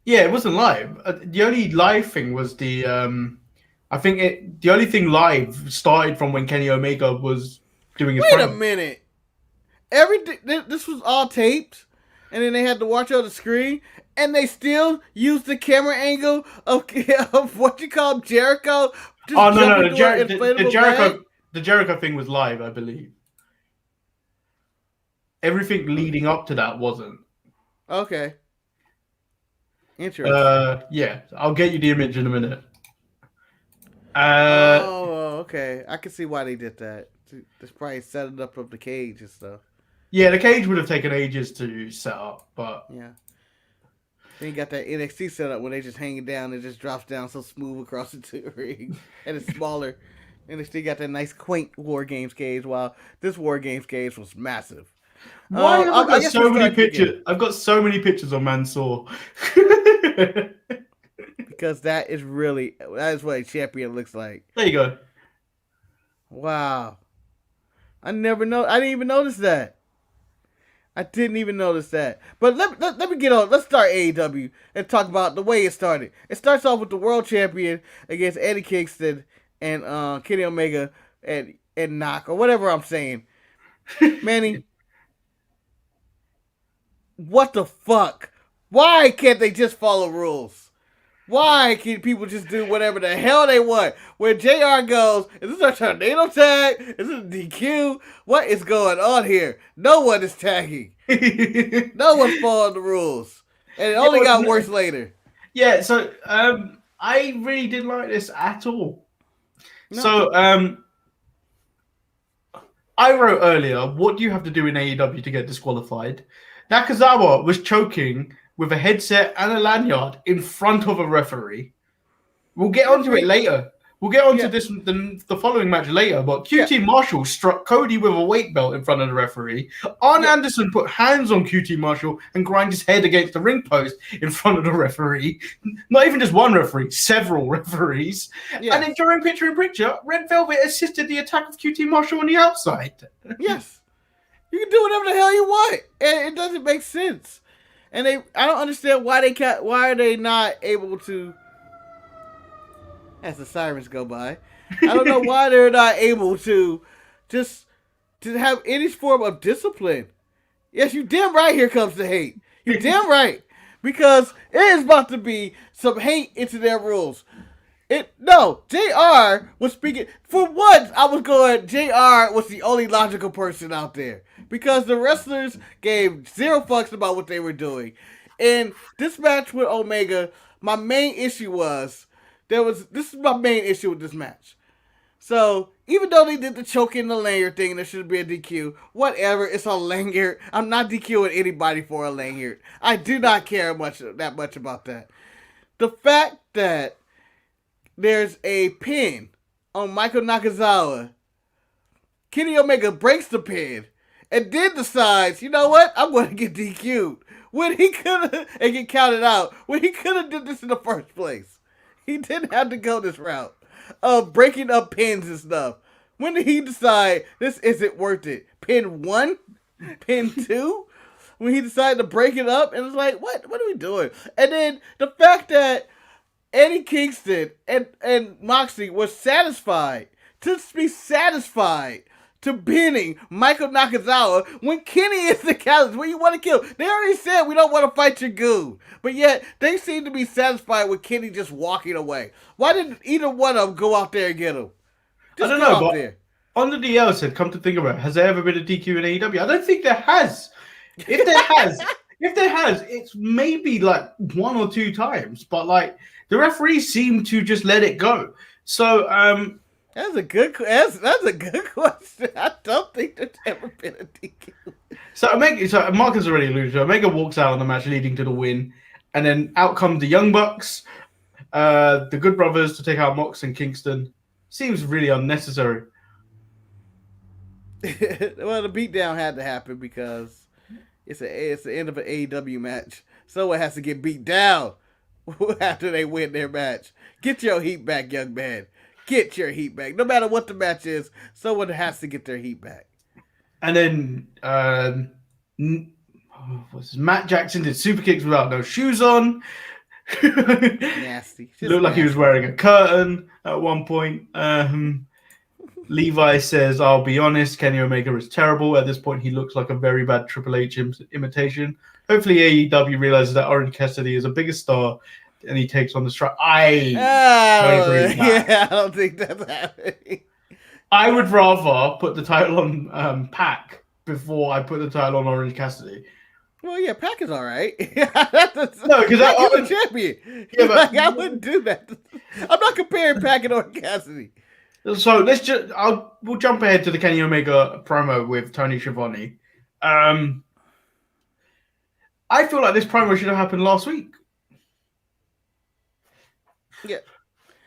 Yeah, it wasn't live. The only live thing was the the only thing live started from when Kenny Omega was doing his. Wait a minute. Everything this was all taped, and then they had to watch on the screen, and they still used the camera angle of what you call Jericho. Oh no, the Jericho thing was live, I believe. Everything leading up to that wasn't. Okay. Interesting. Yeah, I'll get you the image in a minute. Okay. I can see why they did that. It's probably setting up of the cage and stuff. Yeah, the cage would have taken ages to set up, but yeah. Then you got that NXT setup when they just hang it down and it just drops down so smooth across the ring, and it's smaller. NXT got that nice quaint War Games cage, while this War Games cage was massive. Why have I got so many pictures? I've got so many pictures of Mansoor. Because that is what a champion looks like. There you go. Wow. I didn't even notice that. I didn't even notice that. But let me get on. Let's start AEW and talk about the way it started. It starts off with the world champion against Eddie Kingston and Kenny Omega and Knock, or whatever I'm saying. Manny, what the fuck? Why can't they just follow rules? Why can't people just do whatever the hell they want? Where JR goes, is this a tornado tag? Is this a DQ? What is going on here? No one is tagging. No one's following the rules. And it only got worse later. Yeah, so I really didn't like this at all. No. So I wrote earlier, what do you have to do in AEW to get disqualified? Nakazawa was choking with a headset and a lanyard in front of a referee. We'll get onto it later. We'll get onto this the following match later, but QT Marshall struck Cody with a weight belt in front of the referee. Arn Anderson put hands on QT Marshall and grind his head against the ring post in front of the referee. Not even just one referee, several referees. Yeah. And then during picture-in-picture, Red Velvet assisted the attack of QT Marshall on the outside. Yes. You can do whatever the hell you want. And it doesn't make sense. And I don't understand why why are they not able to, as the sirens go by, I don't know why they're not able to just to have any form of discipline. Yes, you damn right here comes the hate. You damn right. Because it is about to be some hate into their rules. No, JR was speaking. For once, I was going, JR was the only logical person out there. Because the wrestlers gave zero fucks about what they were doing. And this match with Omega, my main issue was, this is my main issue with this match. So, even though they did the choke in the lanyard thing and there should be a DQ, whatever, it's a lanyard. I'm not DQing anybody for a lanyard. I do not care that much about that. The fact that there's a pin on Michael Nakazawa, Kenny Omega breaks the pin, and then decides, you know what, I'm going to get DQ'd. When he could have, and get counted out, when he could have did this in the first place. He didn't have to go this route of breaking up pins and stuff. When did he decide this isn't worth it? Pin 1? Pin 2? When he decided to break it up, and it's like, what are we doing? And then the fact that Eddie Kingston and Moxley were satisfied to be satisfied to pinning Michael Nakazawa when Kenny is the catalyst, when you want to kill. They already said we don't want to fight your goon. But yet, they seem to be satisfied with Kenny just walking away. Why didn't either one of them go out there and get him? Just I don't know, but there. On the DL said, come to think of it, has there ever been a DQ in AEW? I don't think there has. If there has, it's maybe like 1 or 2 times. But like the referees seem to just let it go. So that's a good question. I don't think there's ever been a DQ. So Marcus already alluded to. Omega walks out on the match, leading to the win, and then out come the Young Bucks, the Good Brothers to take out Mox and Kingston. Seems really unnecessary. Well, the beatdown had to happen because it's the end of an AEW match. Someone has to get beat down after they win their match. Get your heat back, young man. Get your heat back. No matter what the match is, someone has to get their heat back. And then Matt Jackson did super kicks without no shoes on. Nasty. Looked like he was wearing a curtain at one point. Levi says, I'll be honest, Kenny Omega is terrible. At this point, he looks like a very bad Triple H imitation. Hopefully AEW realizes that Orange Cassidy is a bigger star and he takes on the strike. I don't think that's happening. I would rather put the title on Pac before I put the title on Orange Cassidy. Well, yeah, Pac is all right. No, because I'm a champion. Yeah, but I wouldn't do that. I'm not comparing Pac and Orange Cassidy. So we'll jump ahead to the Kenny Omega promo with Tony Schiavone. I feel like this promo should have happened last week. Yeah.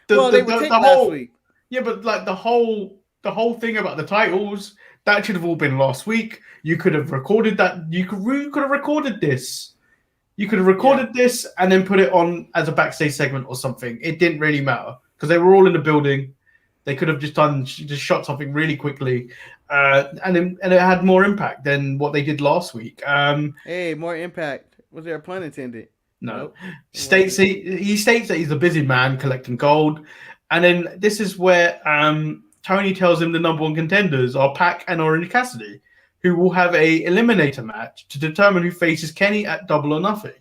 They were taped last week. Yeah, but like the whole thing about the titles, that should have all been last week. You could have recorded that. You could have recorded this. You could have recorded this and then put it on as a backstage segment or something. It didn't really matter because they were all in the building. They could have just shot something really quickly, and it had more impact than what they did last week. Hey, more impact. Was there a pun intended? No. Nope. He states that he's a busy man collecting gold, and then this is where Tony tells him the number one contenders are Pac and Orange Cassidy, who will have a eliminator match to determine who faces Kenny at Double or Nothing.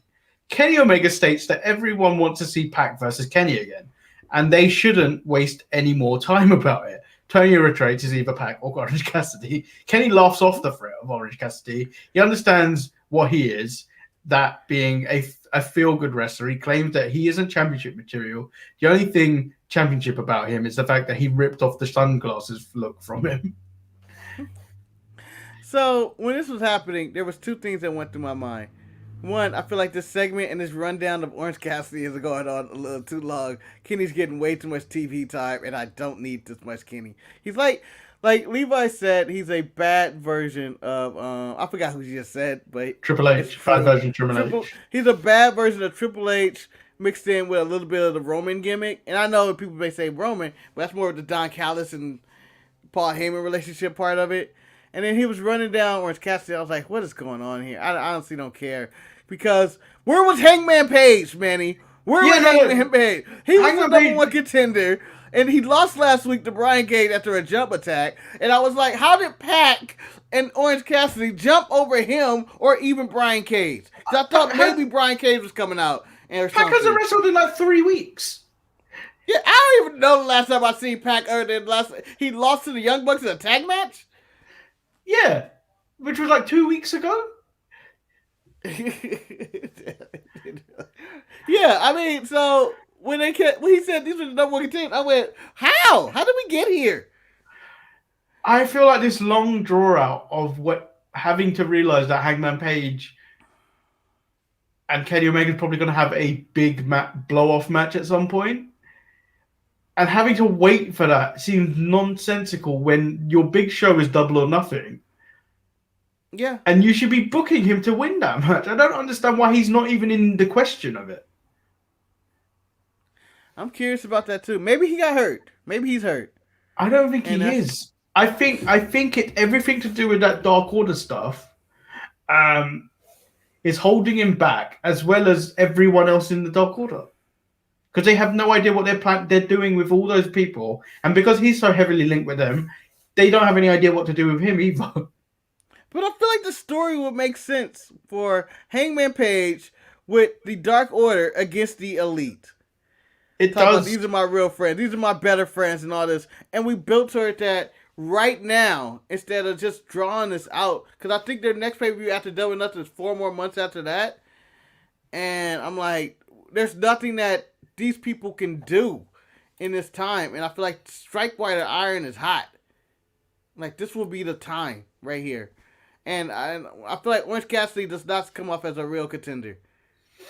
Kenny Omega states that everyone wants to see Pac versus Kenny again, and they shouldn't waste any more time about it. Tony reiterates is either Pac or Orange Cassidy. Kenny laughs off the threat of Orange Cassidy. He understands what he is, that being a feel-good wrestler. He claims that he isn't championship material. The only thing championship about him is the fact that he ripped off the sunglasses look from him. So when this was happening, there was 2 things that went through my mind. One, I feel like this segment and this rundown of Orange Cassidy is going on a little too long. Kenny's getting way too much TV time, and I don't need this much Kenny. He's like Levi said, he's a bad version of, I forgot who he just said, but... Triple H, bad version of Triple H. He's a bad version of Triple H mixed in with a little bit of the Roman gimmick. And I know people may say Roman, but that's more of the Don Callis and Paul Heyman relationship part of it. And then he was running down Orange Cassidy. I was like, what is going on here? I honestly don't care. because where was Hangman Page, Manny? Where was Hangman Page? He was the number one contender, and he lost last week to Brian Cage after a jump attack. And I was like, how did Pac and Orange Cassidy jump over him or even Brian Cage? Because I thought maybe Brian Cage was coming out. Pac hasn't wrestled in like 3 weeks. Yeah, I don't even know the last time I seen Pac. He lost to the Young Bucks in a tag match? Yeah, which was like 2 weeks ago. Yeah, I mean, so when he said these were the number one contenders, I went, how? How did we get here? I feel like this long draw out of having to realize that Hangman Page and Kenny Omega's probably going to have a big blow off match at some point, and having to wait for that seems nonsensical when your big show is Double or Nothing. Yeah. And you should be booking him to win that match. I don't understand why he's not even in the question of it. I'm curious about that too. Maybe he got hurt. Maybe he's hurt. I don't think he is. I think everything to do with that Dark Order stuff is holding him back, as well as everyone else in the Dark Order. Because they have no idea what they're doing with all those people. And because he's so heavily linked with them, they don't have any idea what to do with him either. But I feel like the story would make sense for Hangman Page with the Dark Order against the Elite. It does. About, these are my real friends. These are my better friends and all this. And we built toward that right now instead of just drawing this out. Because I think their next pay-per-view after Double or Nothing is 4 more months after that. And I'm like, there's nothing that these people can do in this time. And I feel like Strike While the Iron is hot. Like, this will be the time right here. And I feel like Orange Cassidy does not come off as a real contender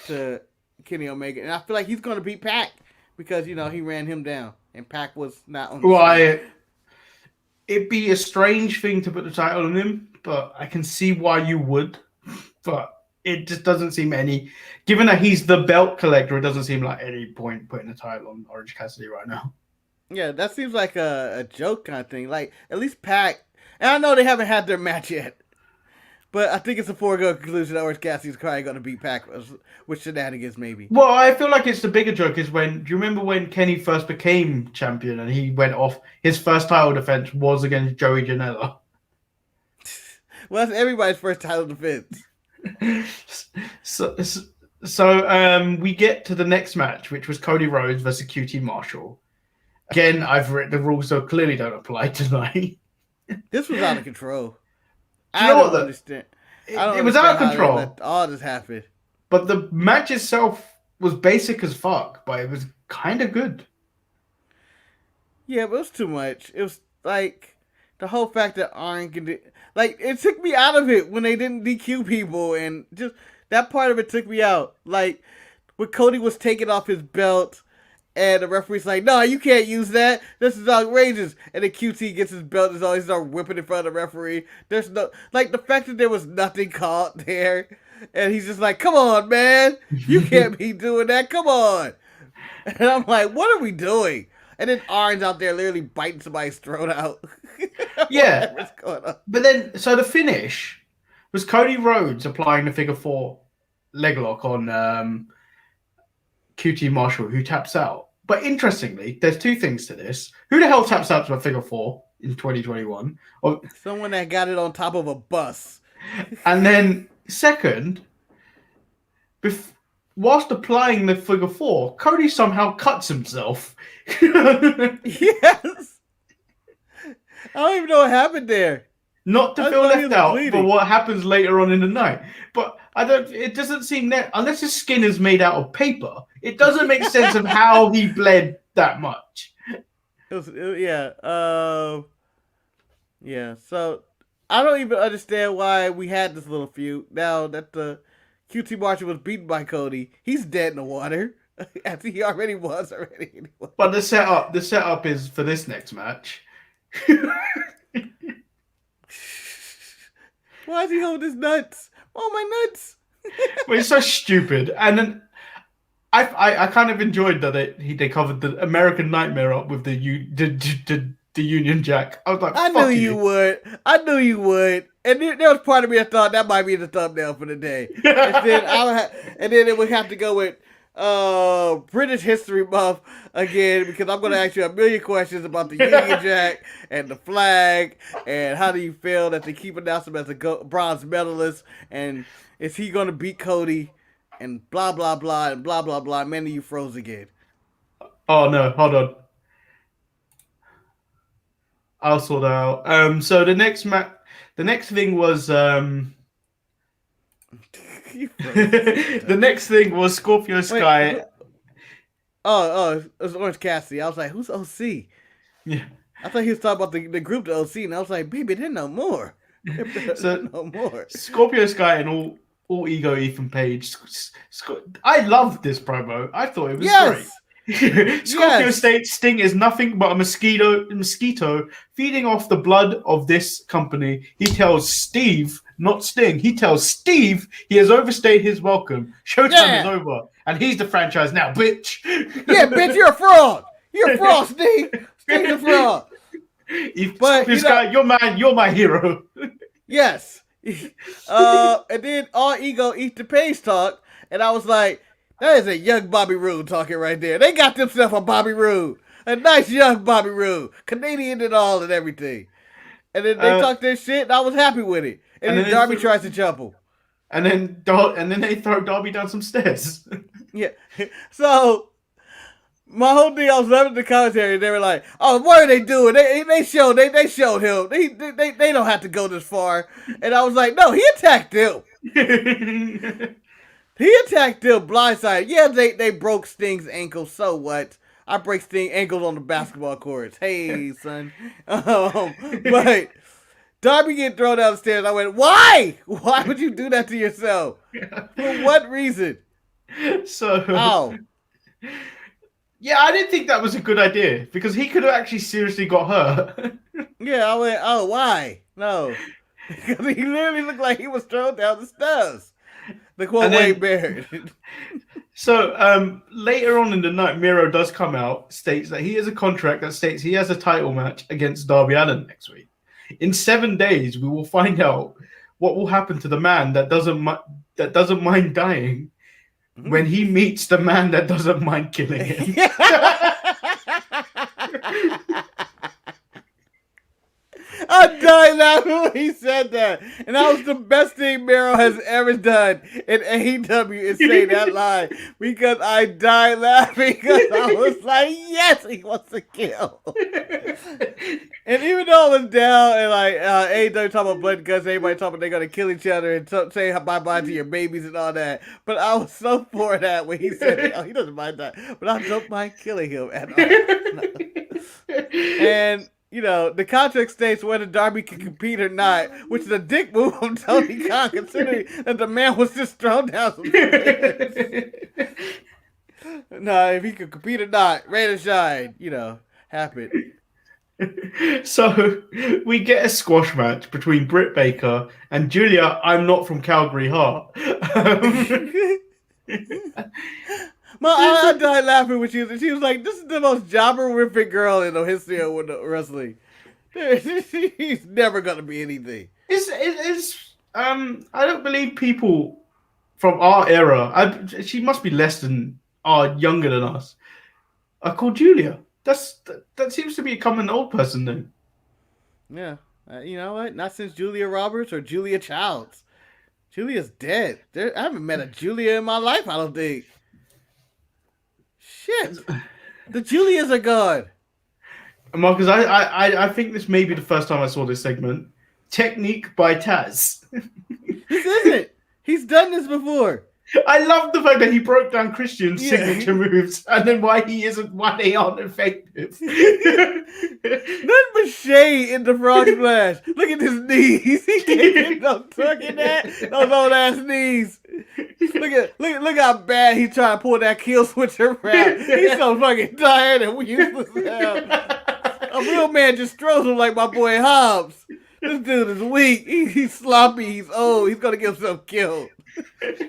to Kenny Omega. And I feel like he's going to beat Pac because, he ran him down. And Pac was not on the scene. It'd be a strange thing to put the title on him, but I can see why you would. But it just doesn't seem given that he's the belt collector, it doesn't seem like any point putting the title on Orange Cassidy right now. Yeah, that seems like a joke kind of thing. Like, at least Pac, and I know they haven't had their match yet, but I think it's a foregone conclusion that Orange Cassidy's probably going to beat Pac with shenanigans, maybe. Well, I feel like it's the bigger joke is do you remember when Kenny first became champion and he went off, his first title defense was against Joey Janela? Well, that's everybody's first title defense. So we get to the next match, which was Cody Rhodes versus QT Marshall. Again, I've written the rules, so clearly don't apply tonight. This was out of control. I don't understand. It was out of control. Let all this happen. But the match itself was basic as fuck, but it was kind of good. Yeah, but it was too much. It was like the whole fact that Arn can do, like, it took me out of it when they didn't DQ people, and just that part of it took me out. Like when Cody was taking off his belt. And the referee's like, no, you can't use that. This is outrageous. And then QT gets his belt and always start whipping in front of the referee. There's no, like, the fact that there was nothing caught there. And he's just like, come on, man. You can't be doing that. Come on. And I'm like, what are we doing? And then Arn's out there literally biting somebody's throat out. Yeah. What's going on? But then, so the finish was Cody Rhodes applying the figure 4 leg lock on QT Marshall, who taps out. But interestingly, there's 2 things to this. Who the hell taps out to a figure 4 in 2021? Someone that got it on top of a bus. And then, second, whilst applying the figure 4, Cody somehow cuts himself. Yes. I don't even know what happened there. Not to feel left out for what happens later on in the night. But it doesn't seem that, unless his skin is made out of paper, it doesn't make sense of how he bled that much. Yeah. So I don't even understand why we had this little feud. Now that the QT Marshall was beaten by Cody, he's dead in the water. As he already was anyway. But the setup is for this next match. Why is he holding his nuts? Oh, my nuts! Well, it's so stupid. And then I kind of enjoyed that they covered the American Nightmare up with the Union Jack. I was like, I knew you would. And there was part of me that thought that might be the thumbnail for the day. And then it would have to go with British History Month again, because I'm going to ask you a million questions about the Union Jack and the flag, and how do you feel that they keep announcing him as a bronze medalist, and is he going to beat Cody, and blah, blah, blah, and blah, blah, blah. Manny, you froze again. Oh, no, hold on. I'll sort that out. So the next thing was the next thing was Scorpio Sky. It was Orange Cassidy. I was like, who's OC? Yeah. I thought he was talking about the group, the OC, and I was like, baby, there's no more. No more. Scorpio Sky and all ego Ethan Page. I loved this promo. I thought it was great. Scorpio states Sting is nothing but a mosquito feeding off the blood of this company. He tells Steve, not Sting, he tells Steve he has overstayed his welcome. Showtime is over, and he's the franchise now, bitch. Yeah, bitch, you're a fraud. You're a fraud, Steve. Sting's a fraud. Scorpio Sky, you're my hero. Yes. And then all ego eat the Page talk, and I was like, that is a young Bobby Roode talking right there. They got themselves a Bobby Roode. A nice young Bobby Roode. Canadian and all and everything. And then they talked their shit, and I was happy with it. And then Darby tries to jump him. And then they throw Darby down some stairs. Yeah. So, my whole thing, I was loving the commentary. They were like, oh, what are they doing? They showed him. They don't have to go this far. And I was like, no, he attacked them. He attacked them blindside. Yeah, they broke Sting's ankle. So what? I break Sting ankles on the basketball courts. Hey, son. But Darby get thrown down the stairs. I went, why? Why would you do that to yourself? For what reason? So, yeah, I didn't think that was a good idea, because he could have actually seriously got hurt. Yeah, I went, oh, why? No. Because he literally looked like he was thrown down the stairs. The quote Wade Barrett. So later on in the night, Miro does come out, states that he has a contract that states he has a title match against Darby Allin next week. In 7 days, we will find out what will happen to the man that doesn't mind dying when he meets the man that doesn't mind killing him. I died laughing when he said that. And that was the best thing Miro has ever done in AEW, is say that line. Because I died laughing, because I was like, yes, he wants to kill. And even though I was down and like AEW talking about blood and guts, everybody talking about they're going to kill each other and say bye-bye to your babies and all that. But I was so for that when he said, oh, he doesn't mind that. But I don't mind killing him at all. No. And you know, the contract states whether Darby can compete or not, which is a dick move from Tony Khan, considering that the man was just thrown down some stairs. No, if he could compete or not, rain or shine, you know, happen. So we get a squash match between Britt Baker and Julia I'm Not From Calgary Hart. I died laughing when she was like, this is the most jobber-rific girl in the history of wrestling. She's never going to be anything. I don't believe people from our era, she must be younger than us, are called Julia. That seems to be a common old person name. Yeah. You know what? Not since Julia Roberts or Julia Childs. Julia's dead. I haven't met a Julia in my life, I don't think. Shit. The Julias are gone. Marcus, I think this may be the first time I saw this segment. Technique by Taz. This isn't. He's done this before. I love the fact that he broke down Christian's signature moves and then why they aren't effective. Nothing but shade in the frog splash. Look at his knees. He can't get no tuck in that. Those old ass knees. Look how bad he's trying to pull that kill switch around. He's so fucking tired and useless now. A real man just throws him like my boy Hobbs. This dude is weak. He's sloppy. He's old. He's gonna get himself killed. There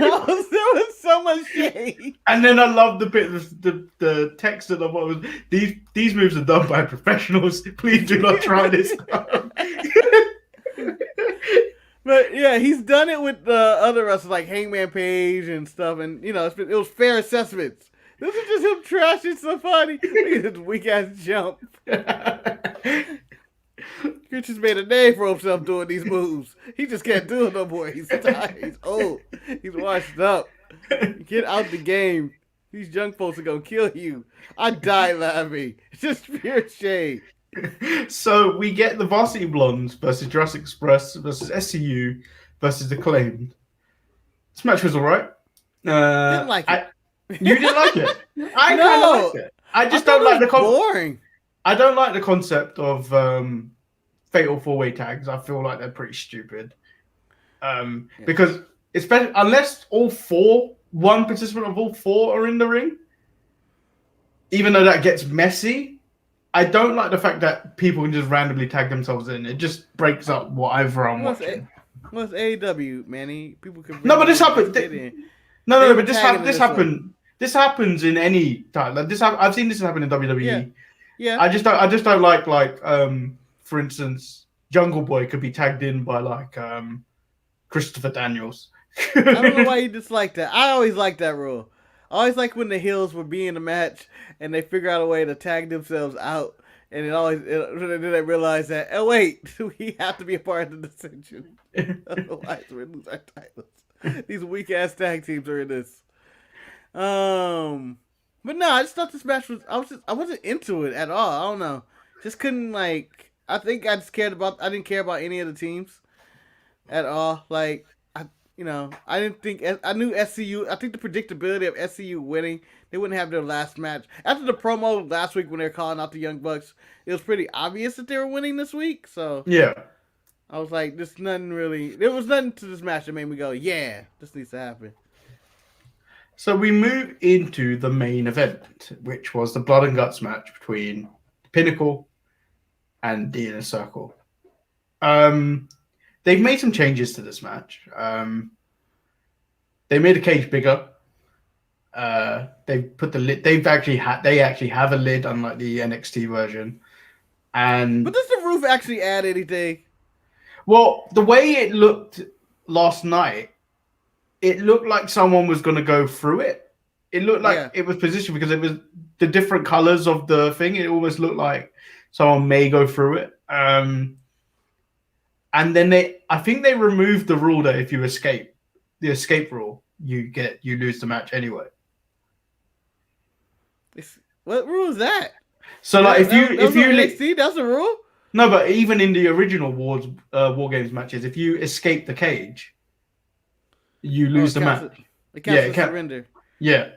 was so much shade. And then I love the bit of the text of what was these moves are done by professionals. Please do not try this. But yeah, he's done it with other wrestlers like Hangman Page and stuff, and it was fair assessments. This is just him trashing somebody. Look at this weak ass jump. Chris just made a name for himself doing these moves. He just can't do it no more. He's tired. He's old. He's washed up. Get out the game. These young folks are gonna kill you. I die laughing. It's just pure shade. So we get the Varsity Blondes versus Jurassic Express versus SCU versus Acclaimed. This match was alright. Didn't like it. You didn't like it? I No. kind of liked it. I just don't like the boring. I don't like the concept of fatal 4-way tags. I feel like they're pretty stupid. Because especially unless one participant of all four are in the ring, even though that gets messy, I don't like the fact that people can just randomly tag themselves in. It just breaks up whatever I'm watching. What's AEW, Manny? People can. No, but this happened. No, but this happened. This happens in any time. Like I've seen this happen in WWE. Yeah. I just don't like for instance, Jungle Boy could be tagged in by Christopher Daniels. I don't know why you dislike that. I always like that rule. I always like when the heels would be in a match and they figure out a way to tag themselves out, and then they realize that, oh wait, we have to be a part of the decision. Otherwise, we lose our titles. These weak ass tag teams are in this. But no, I just thought this match was. I wasn't into it at all. I don't know. Just couldn't I think I just cared about. I didn't care about any of the teams at all. I didn't think. I knew SCU. I think the predictability of SCU winning, they wouldn't have their last match after the promo last week when they were calling out the Young Bucks. It was pretty obvious that they were winning this week. So yeah, I was like, "There's nothing really." There was nothing to this match that made me go, "Yeah, this needs to happen." So we move into the main event, which was the Blood and Guts match between Pinnacle and the Inner Circle. They've made some changes to this match. They made the cage bigger. They put the lid. They actually have a lid, unlike the NXT version. But does the roof actually add anything? Well, the way it looked last night, it looked like someone was going to go through it. It looked like it was positioned because it was the different colors of the thing. It almost looked like someone may go through it. And then I think they removed the rule that if you escape, the escape rule, you lose the match anyway. What rule is that? So if you NXT, that's a rule. No, but even in the original War Games matches, if you escape the cage, you lose the match. It counts as surrender. Yeah.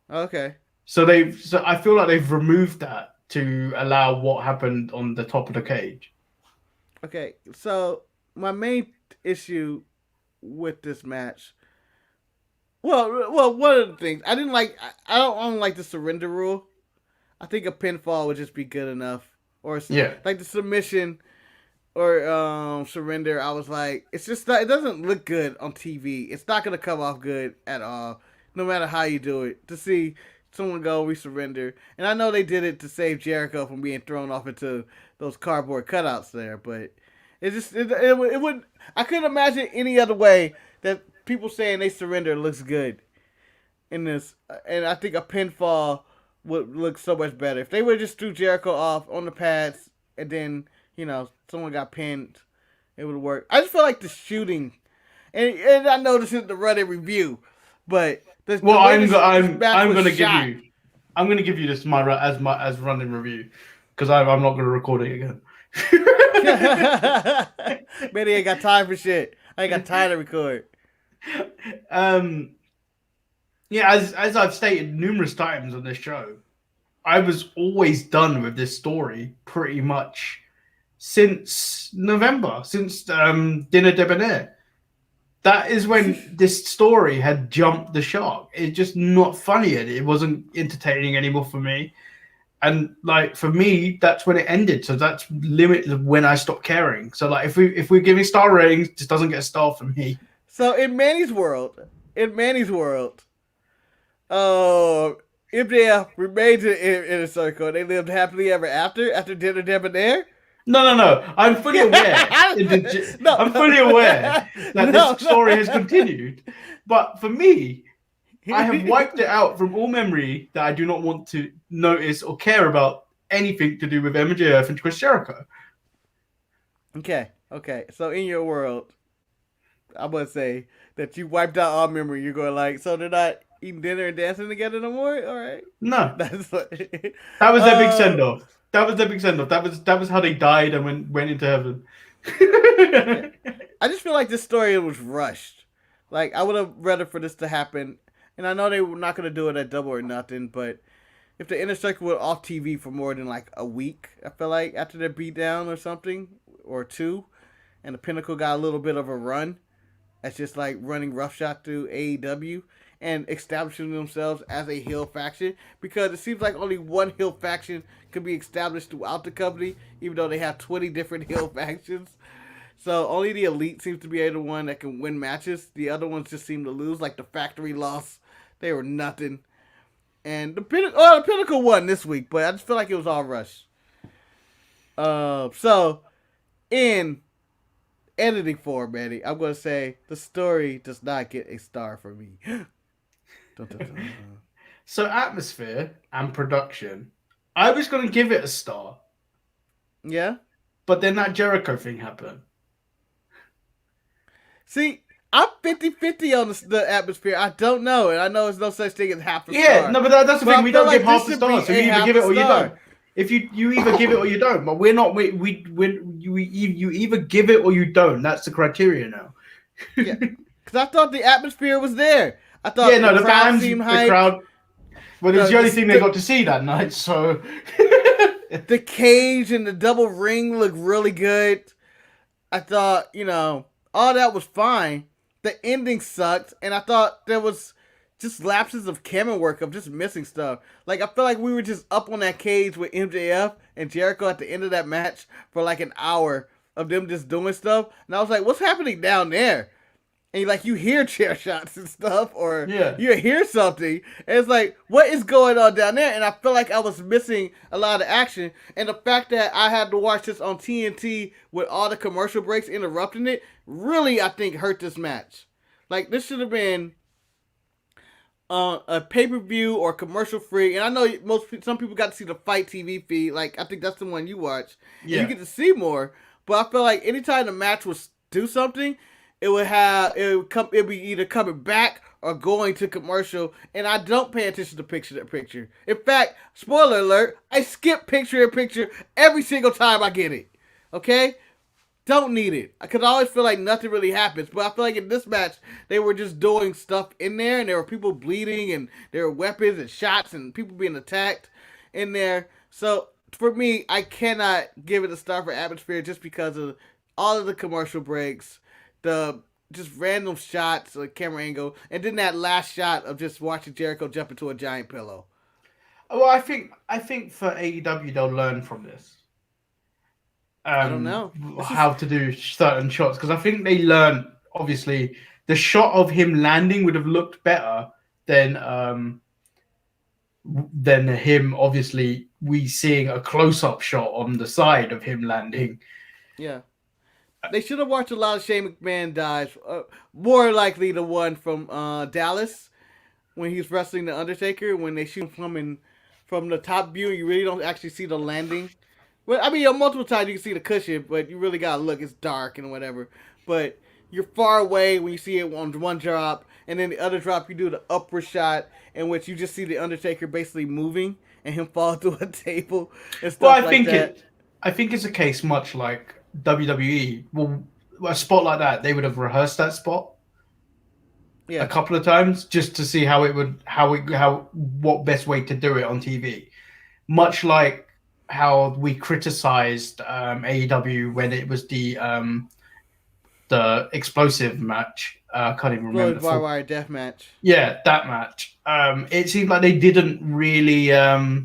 Okay. So I feel like they've removed that to allow what happened on the top of the cage. Okay, so my main issue with this match, well, one of the things I didn't like, I don't like the surrender rule. I think a pinfall would just be good enough, or like the submission or surrender. I was like, it's just not, it doesn't look good on TV. It's not gonna come off good at all, no matter how you do it. To see someone go, we surrender, and I know they did it to save Jericho from being thrown off into those cardboard cutouts there, but it would. I couldn't imagine any other way that people saying they surrender looks good in this, and I think a pinfall would look so much better if they would just threw Jericho off on the pads and then someone got pinned. It would work. I just feel like the shooting, and I know this is the Reddit review, but I'm gonna give you this as running review because I'm not gonna record it again. Manny ain't got time for shit. I ain't got time to record. As I've stated numerous times on this show, I was always done with this story pretty much since November, since Dinner Debonair. That is when this story had jumped the shark. It's just not funny. It wasn't entertaining anymore for me. And for me, that's when it ended. So that's limited when I stopped caring. So if we're giving star ratings, it just doesn't get a star for me. So in Manny's world, if they remained in a circle, they lived happily ever after Dinner Debonair. No. I'm fully aware. No. I'm fully aware that No. this story has continued. But for me, I have wiped it out from all memory that I do not want to notice or care about anything to do with MJF and Chris Jericho. Okay. So in your world, I must say that you wiped out all memory. You're going like, so they're not eating dinner and dancing together no more? All right. No. That's what... That was their big send off. That was how they died and went into heaven. I just feel like this story was rushed. Like, I would have rather for this to happen. And I know they were not going to do it at Double or Nothing, but if the Inner Circle were off TV for more than like a week, I feel like, after their beatdown or something, or two, and the Pinnacle got a little bit of a run, as just like running roughshod through AEW and establishing themselves as a heel faction, because it seems like only one heel faction could be established throughout the company, even though they have 20 different heel factions. So only the Elite seems to be the one that can win matches. The other ones just seem to lose, like the Factory lost. They were nothing. And the Pinnacle won this week, but I just feel like it was all rushed. So, in editing form, Manny, I'm going to say the story does not get a star for me. Dun, dun, dun. So atmosphere and production, I was going to give it a star. Yeah? But then that Jericho thing happened. See, I'm 50-50 on the atmosphere. I don't know, and I know there's no such thing as half a star. Yeah, no, but that's the thing. We don't give half a star, so you either give it or you star. don't. If you either give it or you don't, but we're not. You either give it or you don't. That's the criteria now. Yeah, because I thought the atmosphere was there. I thought the crowd fans, seemed the hyped. crowd. Well, it was the only thing they got to see that night. So the cage and the double ring looked really good. I thought, all that was fine. The ending sucked, and I thought there was just lapses of camera work of just missing stuff. Like, I feel like we were just up on that cage with MJF and Jericho at the end of that match for like an hour of them just doing stuff. And I was like, what's happening down there? And you hear chair shots and stuff, or you hear something. And it's like, what is going on down there? And I feel like I was missing a lot of action. And the fact that I had to watch this on TNT with all the commercial breaks interrupting it, really, I think, hurt this match. Like, this should have been a pay-per-view or commercial free. And I know some people got to see the Fight TV feed. Like, I think that's the one you watch. Yeah. You get to see more. But I feel like anytime the match was do something, it would be either coming back or going to commercial, and I don't pay attention to picture. In fact, spoiler alert, I skip picture every single time I get it. Okay? Don't need it. Because I always feel like nothing really happens. But I feel like in this match, they were just doing stuff in there, and there were people bleeding, and there were weapons and shots, and people being attacked in there. So, for me, I cannot give it a star for atmosphere just because of all of the commercial breaks, the just random shots, like camera angle, and then that last shot of just watching Jericho jump into a giant pillow. Well, I think for AEW they'll learn from this. I don't know how to do certain shots, because I think they learned. Obviously, the shot of him landing would have looked better than him. Obviously, we seeing a close-up shot on the side of him landing. Yeah. They should have watched a lot of Shane McMahon dives. More likely the one from Dallas when he's wrestling The Undertaker, when they shoot him from the top view, you really don't actually see the landing. Well, I mean, multiple times you can see the cushion, but you really gotta look. It's dark and whatever. But you're far away when you see it on one drop, and then the other drop you do the upward shot in which you just see the Undertaker basically moving and him fall through a table and stuff I think it's a case much like WWE. Well, a spot like that, they would have rehearsed that spot a couple of times just to see what best way to do it on TV. Much like how we criticized AEW when it was the explosive match. I can't even remember. Barbed wire death match. Yeah, that match. It seemed like they didn't really plan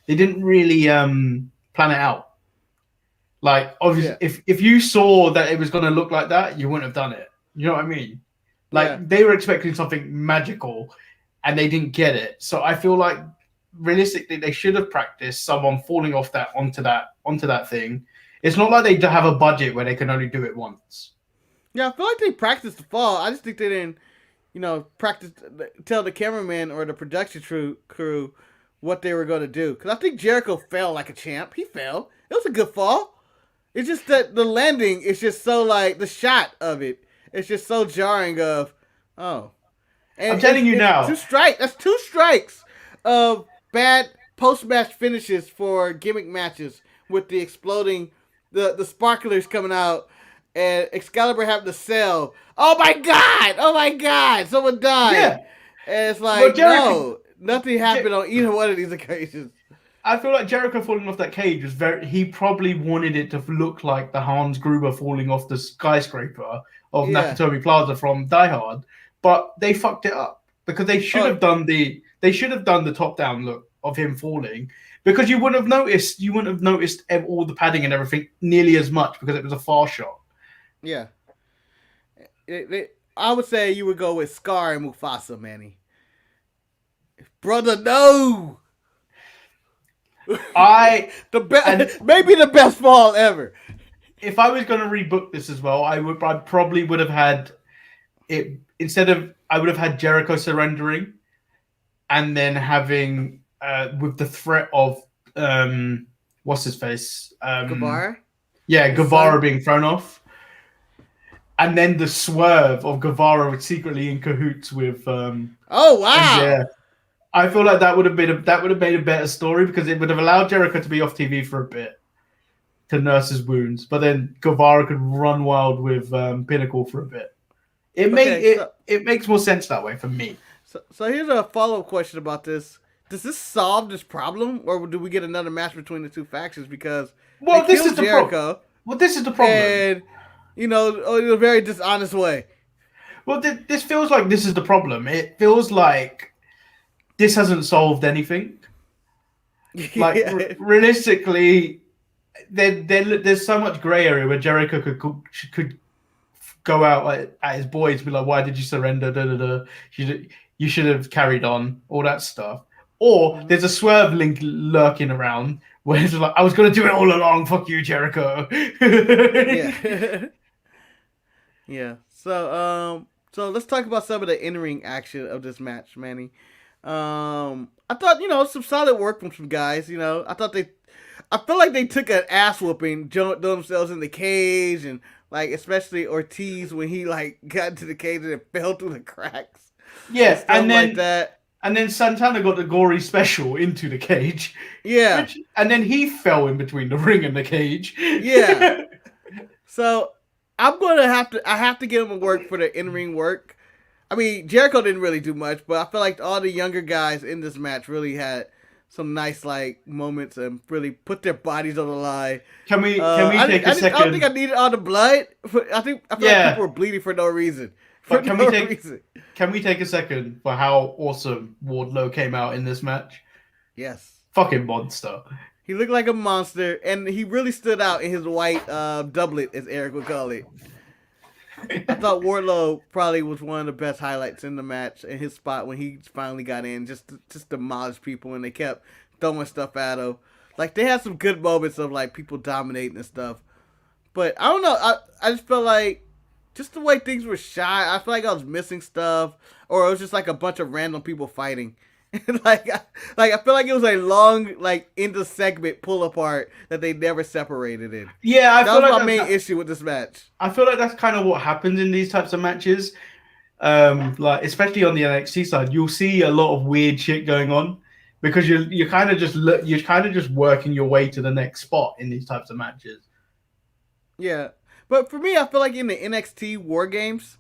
it out. Like, obviously, if you saw that it was going to look like that, you wouldn't have done it. You know what I mean? Like, they were expecting something magical, and they didn't get it. So I feel like, realistically, they should have practiced someone falling off that onto that thing. It's not like they have a budget where they can only do it once. Yeah, I feel like they practiced the fall. I just think they didn't, practice, tell the cameraman or the production crew what they were going to do. Because I think Jericho fell like a champ. He fell. It was a good fall. It's just that the landing is just so like, the shot of it, it's just so jarring of, oh. And I'm telling you now. That's 2 strikes of bad post-match finishes for gimmick matches with the exploding, the sparklers coming out, and Excalibur having to sell. Oh my God, someone died. Yeah. And it's like, Jericho, no, nothing happened on either one of these occasions. I feel like Jericho falling off that cage was he probably wanted it to look like the Hans Gruber falling off the skyscraper of Nakatomi Plaza from Die Hard, but they fucked it up because they should have done the top down look of him falling, because you wouldn't have noticed all the padding and everything nearly as much because it was a far shot. Yeah. I would say you would go with Scar and Mufasa, Manny. Brother, no! Maybe the best fall ever. If I was going to rebook this as well, I probably would have had it I would have had Jericho surrendering and then having with the threat of what's his face? Guevara? Yeah, Guevara being thrown off. And then the swerve of Guevara secretly in cahoots with oh wow. Yeah. I feel like that would have made a better story, because it would have allowed Jericho to be off TV for a bit to nurse his wounds, but then Guevara could run wild with Pinnacle for a bit. It makes more sense that way for me. So here's a follow-up question about this. Does this solve this problem, or do we get another match between the 2 factions? Because this is the problem. Well, this is the problem. And in a very dishonest way. Well, this feels like this is the problem. It feels like this hasn't solved anything. Like realistically, there's so much gray area where Jericho could go out at his boys, be like, "Why did you surrender? Da, da, da. You should have carried on." All that stuff. Or there's a swerve link lurking around where it's like, "I was going to do it all along. Fuck you, Jericho." Yeah. Yeah. So let's talk about some of the in-ring action of this match, Manny. I thought, some solid work from some guys. I feel like they took an ass whooping, jumped themselves in the cage, and like especially Ortiz when he like got into the cage and it fell through the cracks. Yes, and then like that. And then Santana got the gory special into the cage. Yeah. And then he fell in between the ring and the cage. Yeah. So I have to give him a work for the in-ring work. I mean, Jericho didn't really do much, but I feel like all the younger guys in this match really had some nice like moments and really put their bodies on the line. Can we take a second? I don't think I needed all the blood. I feel like people were bleeding for no reason. Can we take a second for how awesome Wardlow came out in this match? Yes. Fucking monster. He looked like a monster, and he really stood out in his white doublet, as Eric would call it. I thought Wardlow probably was one of the best highlights in the match, in his spot when he finally got in, just demolished people, and they kept throwing stuff at him. Like, they had some good moments of, like, people dominating and stuff. But, I don't know, I just felt like, just the way things were shot, I feel like I was missing stuff, or it was just, like, a bunch of random people fighting. I feel like it was a long, like, into segment pull apart that they never separated in. Yeah, that was my main issue with this match. I feel like that's kind of what happens in these types of matches. Like especially on the NXT side, you'll see a lot of weird shit going on because you're kind of just working your way to the next spot in these types of matches. Yeah, but for me, I feel like in the NXT War Games,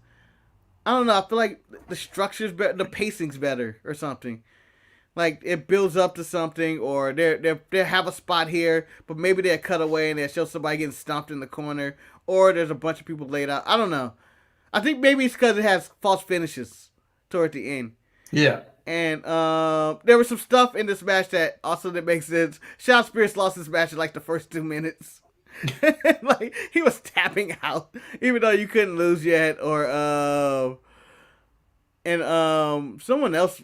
I don't know. I feel like the structure's better, the pacing's better, or something. Like, it builds up to something, or they have a spot here, but maybe they'll cut away and they'll show somebody getting stomped in the corner, or there's a bunch of people laid out. I don't know. I think maybe it's because it has false finishes toward the end. Yeah. And there was some stuff in this match that also didn't make sense. Sean Spears lost this match in like the first 2 minutes. Like, he was tapping out, even though you couldn't lose yet, or someone else,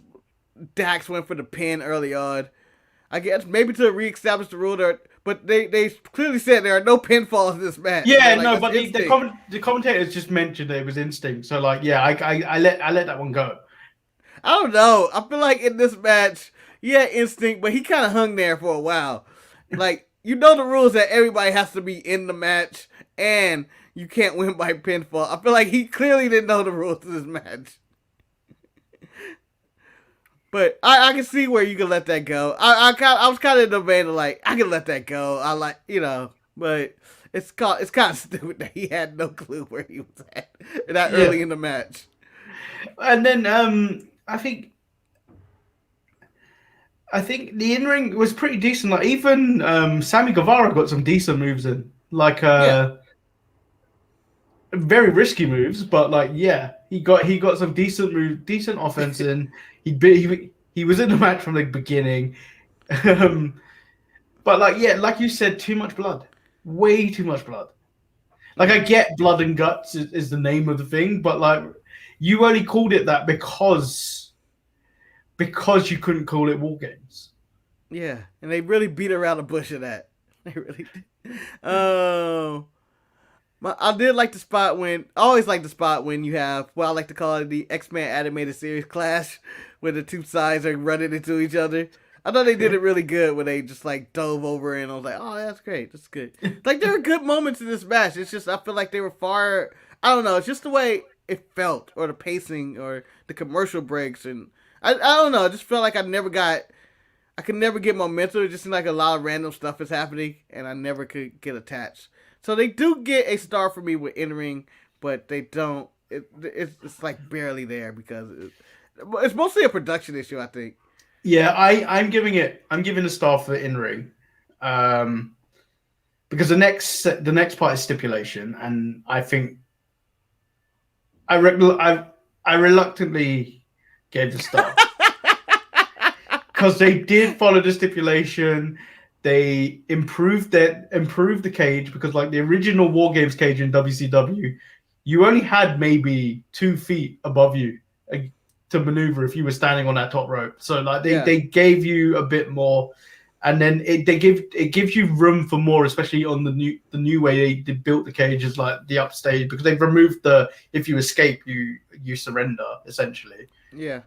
Dax went for the pin early on. I guess maybe to reestablish the rule that But they clearly said there are no pinfalls in this match. Yeah, Like, no, that's but instinct. the commentators just mentioned that it was instinct. So like, yeah, I let that one go. I don't know. I feel like in this match, yeah, instinct, but he kind of hung there for a while. Like, you know the rules that everybody has to be in the match and you can't win by pinfall. I feel like he clearly didn't know the rules of this match. But I can see where you can let that go. I was kind of in the vein of like, I can let that go. I like, but it's kind of stupid that he had no clue where he was at that Yeah. early in the match. And then I think the in ring was pretty decent. Like even Sammy Guevara got some decent moves in. Like very risky moves, but like yeah, he got some decent offense in. He was in the match from the beginning. But like yeah, like you said, too much blood. Way too much blood. Like I get blood and guts is the name of the thing, but like you only called it that because you couldn't call it War Games. Yeah, and they really beat around the bush of that. They really did. I did like the spot when I always like the spot when you have what I like to call it the X-Men animated series clash, where the two sides are running into each other. I thought they did it really good when they just like dove over and I was like, oh, that's great, that's good. Like there were good moments in this match. It's just I feel like they were far. I don't know. It's just the way it felt, or the pacing, or the commercial breaks, and I don't know. I just felt like I could never get momentum. It just seemed like a lot of random stuff is happening, and I never could get attached. So they do get a star for me with in-ring, but they don't. It's like barely there because it's mostly a production issue, I think. Yeah, I'm giving a star for in ring, because the next part is stipulation, and I think I reluctantly gave the star because they did follow the stipulation. They improved the cage, because like the original War Games cage in WCW, you only had maybe 2 feet above you to maneuver if you were standing on that top rope. So like they gave you a bit more, and then it gives you room for more, especially on the new way they built the cages, like the upstage, because they've removed the if you escape you surrender essentially. Yeah.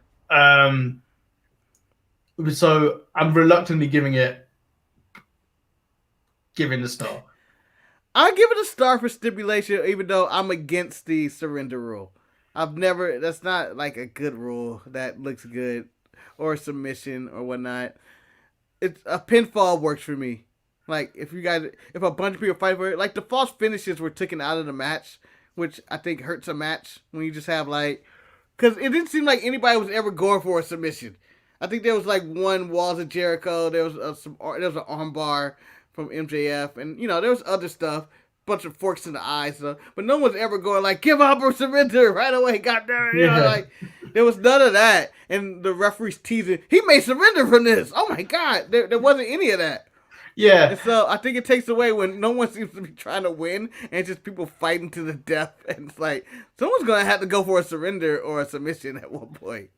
So I'm reluctantly giving the star. I give it a star for stipulation, even though I'm against the surrender rule. That's not like a good rule that looks good, or submission or whatnot. It's a pinfall works for me. Like if a bunch of people fight for it, like the false finishes were taken out of the match, which I think hurts a match when you just have like, because it didn't seem like anybody was ever going for a submission. I think there was like one Walls of Jericho, there was an armbar from MJF, and there was other stuff, bunch of forks in the eyes, but no one's ever going like give up or surrender right away. Goddamn, like there was none of that, and the referee's teasing he may surrender from this. Oh my god, there wasn't any of that. Yeah. And so I think it takes away when no one seems to be trying to win, and it's just people fighting to the death, and it's like someone's gonna have to go for a surrender or a submission at one point.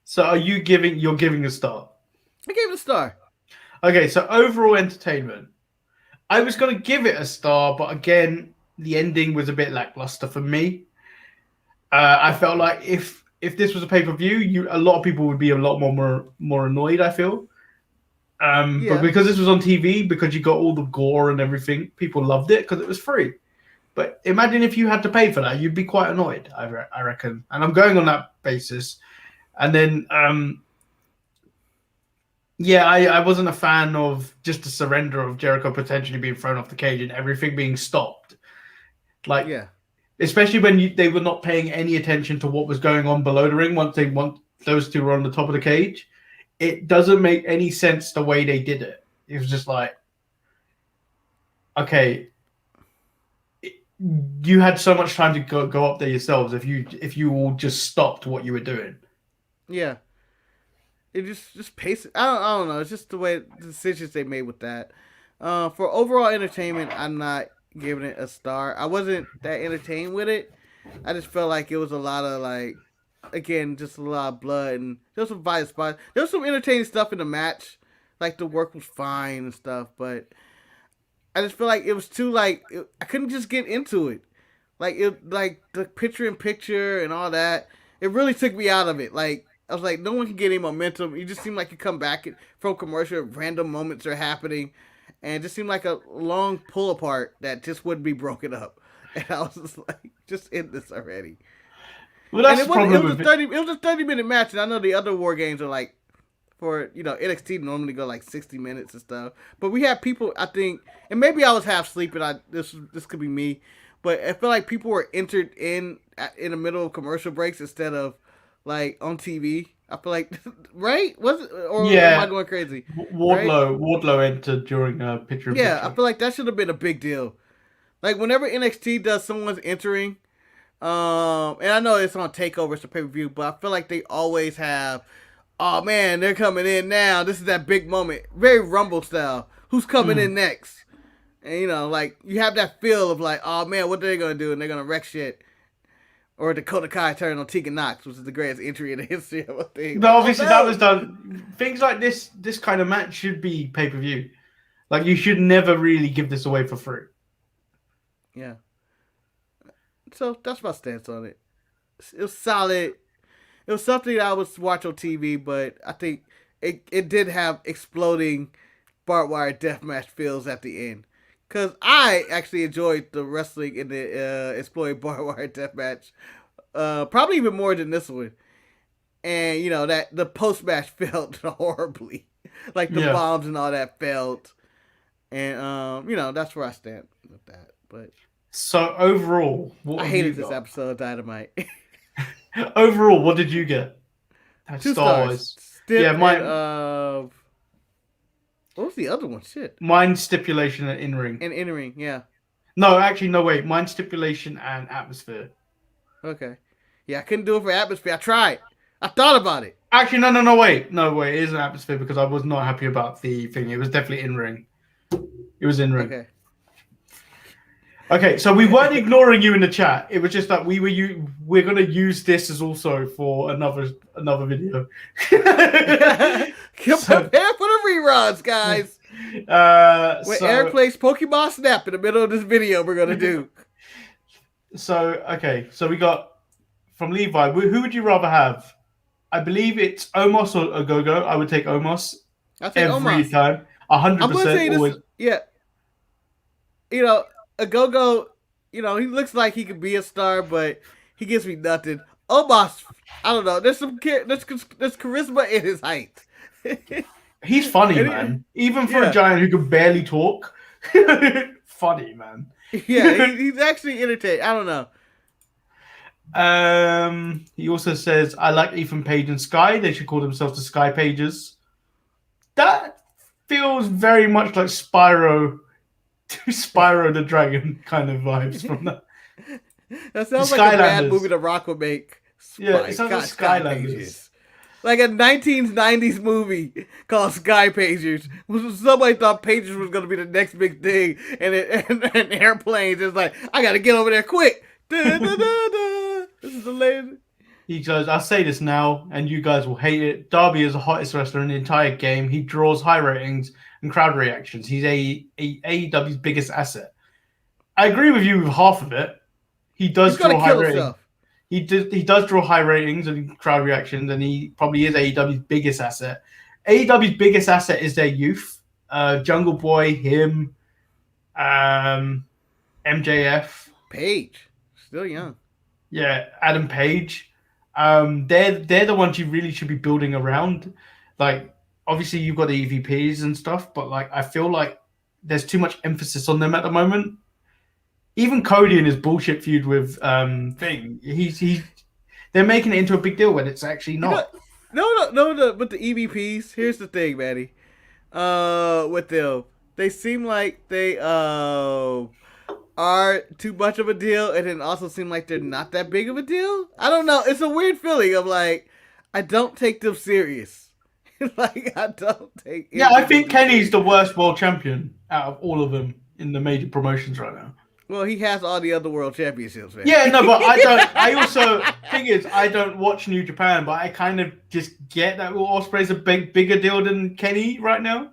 So you're giving a star? I gave it a star. Okay, so overall entertainment, I was going to give it a star, but again, the ending was a bit lackluster for me. I felt like if this was a pay-per-view, a lot of people would be a lot more annoyed, I feel. But because this was on TV, because you got all the gore and everything, people loved it because it was free. But imagine if you had to pay for that, you'd be quite annoyed, I reckon. And I'm going on that basis. And then... yeah, I wasn't a fan of just the surrender of Jericho potentially being thrown off the cage and everything being stopped. Like, especially when they were not paying any attention to what was going on below the ring once those two were on the top of the cage. It doesn't make any sense the way they did it. It was just like, okay, you had so much time to go up there yourselves if you all just stopped what you were doing. Yeah. It just pace. I don't know. It's just the way the decisions they made with that. For overall entertainment, I'm not giving it a star. I wasn't that entertained with it. I just felt like it was a lot of like, again, just a lot of blood, and there was some violent spots. There was some entertaining stuff in the match. Like the work was fine and stuff, but I just feel like it was too I couldn't just get into it. Like the picture in picture and all that. It really took me out of it. Like I was like, no one can get any momentum. You just seem like you come back from commercial, random moments are happening, and it just seemed like a long pull apart that just wouldn't be broken up. And I was just like, just end this already. Well, that's And the problem it was with a 30-minute match, and I know the other war games are like for NXT normally go like 60 minutes and stuff. But we had people, I think, and maybe I was half sleeping. This could be me, but I feel like people were entered in the middle of commercial breaks instead of like on TV. I feel like right am I going crazy? Wardlow entered during a picture in Yeah, picture. I feel like that should have been a big deal. Like whenever NXT does someone's entering, and I know it's on Takeover, it's a pay-per-view, but I feel like they always have, oh man, they're coming in now. This is that big moment, very Rumble style. Who's coming in next? And like you have that feel of like, oh man, what are they gonna do? And they're gonna wreck shit. Or Dakota Kai turn on Tegan Nox, which is the greatest entry in the history of a thing. No, obviously that was done. Things like this kind of match should be pay-per-view. Like you should never really give this away for free. Yeah. So that's my stance on it. It was solid. It was something I would watch on TV, but I think it did have exploding barbed wire deathmatch feels at the end. Because I actually enjoyed the wrestling in the exploding barbed wire deathmatch, probably even more than this one. And that the post match felt horribly, like the bombs and all that felt. And that's where I stand with that. But so overall, I hated this episode of Dynamite. Overall, what did you get? 2 stars. Mine. What was the other one? Shit. Mine stipulation and in-ring. And in-ring, yeah. No, actually, no, wait. Mine stipulation and atmosphere. Okay. Yeah, I couldn't do it for atmosphere. I tried. I thought about it. Actually, no, wait. No, wait. It is an atmosphere because I was not happy about the thing. It was definitely in-ring. It was in-ring. Okay, so we weren't ignoring you in the chat. It was just that we're going to use this as also for another video. Prepare for the reruns, guys. When Eric plays Pokemon Snap in the middle of this video we're going to do. So we got from Levi. Who would you rather have? I believe it's Omos or Ogogo. I would take Omos every time. 100%. I'm going to say this. Yeah. Ogogo, he looks like he could be a star, but he gives me nothing. Omos, I don't know. There's charisma in his height. He's funny, man. Even for a giant who can barely talk. Funny, man. Yeah, he's actually entertaining. I don't know. He also says, I like Ethan Page and Sky. They should call themselves the Sky Pages. That feels very much like Spyro the Dragon kind of vibes from that. That sounds like a bad movie The Rock would make. It sounds like Skylanders. Like a 1990s movie called Sky Pagers. Somebody thought Pagers was going to be the next big thing, and airplanes is like, I got to get over there quick. This is the latest. He goes, I'll say this now, and you guys will hate it. Darby is the hottest wrestler in the entire game. He draws high ratings and crowd reactions. He's AEW's biggest asset. I agree with you with half of it. He does draw high ratings. He does draw high ratings and crowd reactions, and he probably is AEW's biggest asset. AEW's biggest asset is their youth. Jungle Boy, him, MJF. Page. Still young. Yeah, Adam Page. They're the ones you really should be building around. Like, obviously you've got the EVPs and stuff, but like I feel like there's too much emphasis on them at the moment. Even Cody and his bullshit feud with thing, they're making it into a big deal when it's actually not. No. But the EVPs, here's the thing, Manny. With them, they seem like they are too much of a deal, and then also seem like they're not that big of a deal. I don't know. It's a weird feeling of like I don't take them serious. Like I don't take. Yeah, I think Kenny's the worst world champion out of all of them in the major promotions right now. Well, he has all the other world championships, man. Yeah, no, but I don't. I also thing is, I don't watch New Japan, but I kind of just get that Ospreay's a bigger deal than Kenny right now.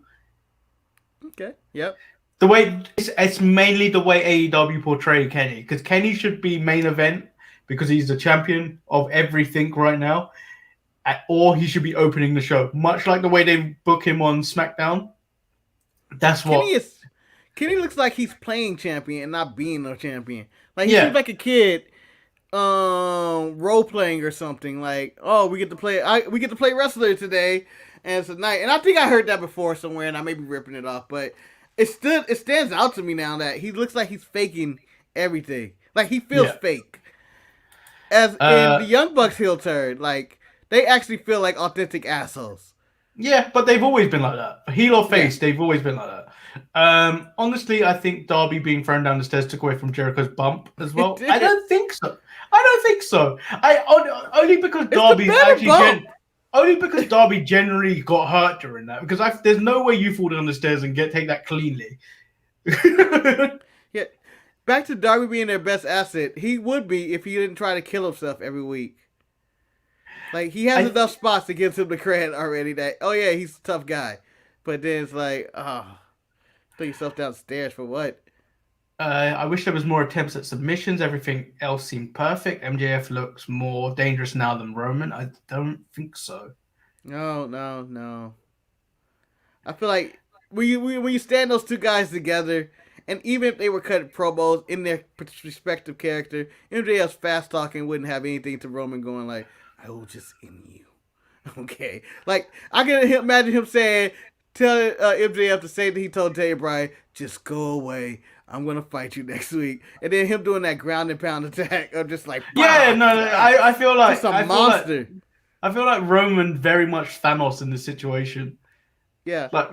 Okay. Yep. The way it's mainly the way AEW portray Kenny, because Kenny should be main event because he's the champion of everything right now, or he should be opening the show, much like the way they book him on SmackDown. That's what Kenny looks like he's playing champion and not being a champion. Like he seems like a kid role playing or something. Like, oh, we get to play wrestler today and it's a night. And I think I heard that before somewhere and I may be ripping it off, but it stands out to me now that he looks like he's faking everything. Like he feels fake. As in the Young Bucks heel turn, like they actually feel like authentic assholes. Yeah, but they've always been like that. Heel or face, they've always been like that. Honestly, I think Darby being thrown down the stairs took away from Jericho's bump as well. I don't think so. Only because Darby generally got hurt during that. Because there's no way you fall down the stairs and take that cleanly. Yeah, back to Darby being their best asset. He would be if he didn't try to kill himself every week. Like, he has enough spots to give him the credit already that, oh yeah, he's a tough guy. But then it's like, throw yourself downstairs for what? I wish there was more attempts at submissions. Everything else seemed perfect. MJF looks more dangerous now than Roman. I don't think so. No. I feel like when you stand those two guys together, and even if they were cutting promos in their respective character, MJF's fast talking wouldn't have anything to Roman going like, I will just end you. Okay. Like, I can imagine him saying, tell MJF to say that he told Daniel Bryan, just go away. I'm going to fight you next week. And then him doing that ground and pound attack. I'm just like, I feel like... Just a monster. I feel like Roman very much Thanos in this situation. Yeah. Like,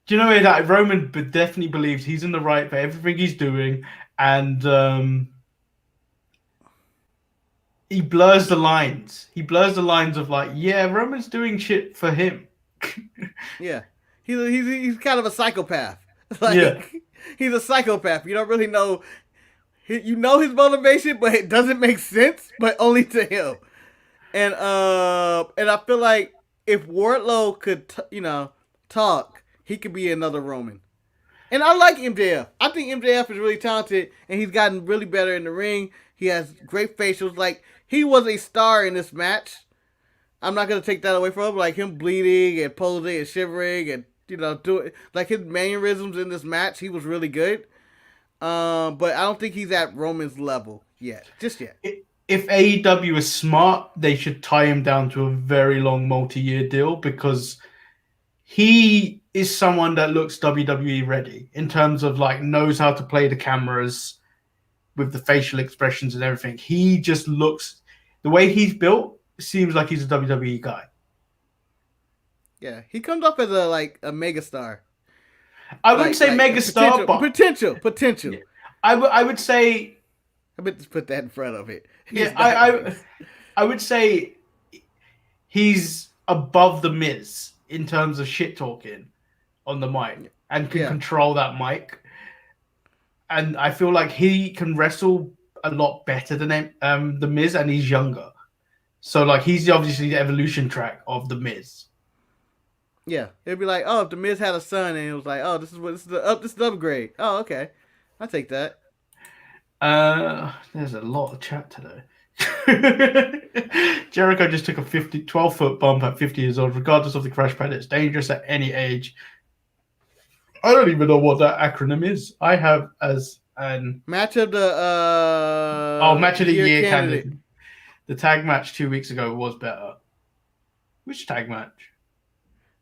do you know that Roman definitely believes he's in the right for everything he's doing, and he blurs the lines. He blurs the lines of like, yeah, Roman's doing shit for him. Yeah, he's kind of a psychopath. Like, he's a psychopath. You don't really know. You know his motivation, but it doesn't make sense. But only to him. And I feel like if Wardlow could, talk, he could be another Roman. And I like MJF. I think MJF is really talented, and he's gotten really better in the ring. He has great facials. Like, he was a star in this match. I'm not going to take that away from him. Like, him bleeding and posing and shivering and, doing, like, his mannerisms in this match, he was really good. But I don't think he's at Roman's level yet. Just yet. If AEW is smart, they should tie him down to a very long multi-year deal, because he is someone that looks WWE ready in terms of, like, knows how to play the cameras with the facial expressions and everything. He just looks, the way he's built, seems like he's a WWE guy. Yeah, he comes up as a megastar. I wouldn't say megastar, but potential. Yeah, I would say. I meant to put that in front of it. I would say he's above the Miz in terms of shit talking on the mic and can control that mic. And I feel like he can wrestle a lot better than the Miz, and he's younger. So, like, he's obviously the evolution track of the Miz. Yeah, it'd be like, oh, if the Miz had a son, and it was like, oh, this is the upgrade. Oh, okay, I'll take that. There's a lot of chat today. Jericho just took a 12-foot bump at 50 years old, regardless of the crash pad. It's dangerous at any age. I don't even know what that acronym is. I have as an match of the match of the year candidate. The tag match 2 weeks ago was better. Which tag match?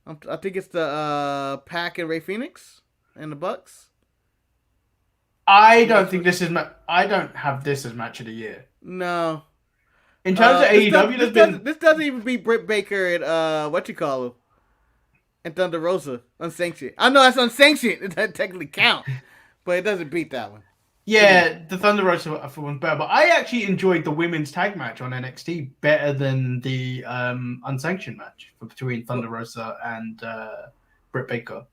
I think it's the Pac and Ray Phoenix and the Bucks. I don't think this is. I don't have this as match of the year. No. In terms of AEW, this doesn't even beat Britt Baker and what you call him, and Thunder Rosa unsanctioned. I know that's unsanctioned. It doesn't technically count, but it doesn't beat that one. Yeah, the Thunder Rosa one's better, but I actually enjoyed the women's tag match on NXT better than the unsanctioned match between Thunder Rosa and Britt Baker.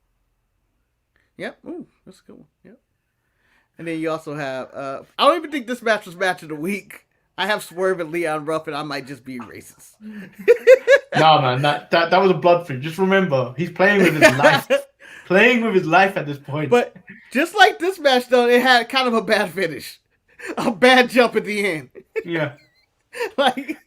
Yep. Ooh, that's a good one. Yep. And then you also have I don't even think this match was match of the week. I have Swerve and Leon Ruff, and I might just be racist. No, man, that was a blood feud. Just remember, he's playing with his life. Playing with his life at this point. But just like this match, though, it had kind of a bad finish. A bad jump at the end. Yeah. Like...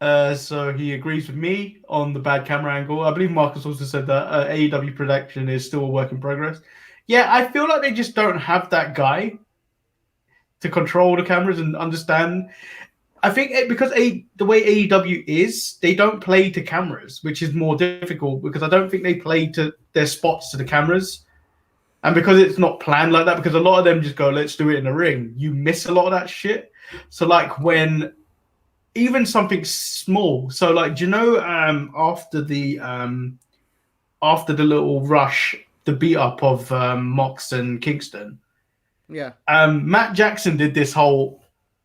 So he agrees with me on the bad camera angle. I believe Marcus also said that AEW production is still a work in progress. Yeah, I feel like they just don't have that guy to control the cameras and understand. I think because the way AEW is, they don't play to cameras, which is more difficult because I don't think they play to their spots to the cameras. And because it's not planned like that, because a lot of them just go, let's do it in the ring. You miss a lot of that shit. So like when even something small. So like, do you know, after the little rush, the beat up of Mox and Kingston, Yeah. Matt Jackson did this whole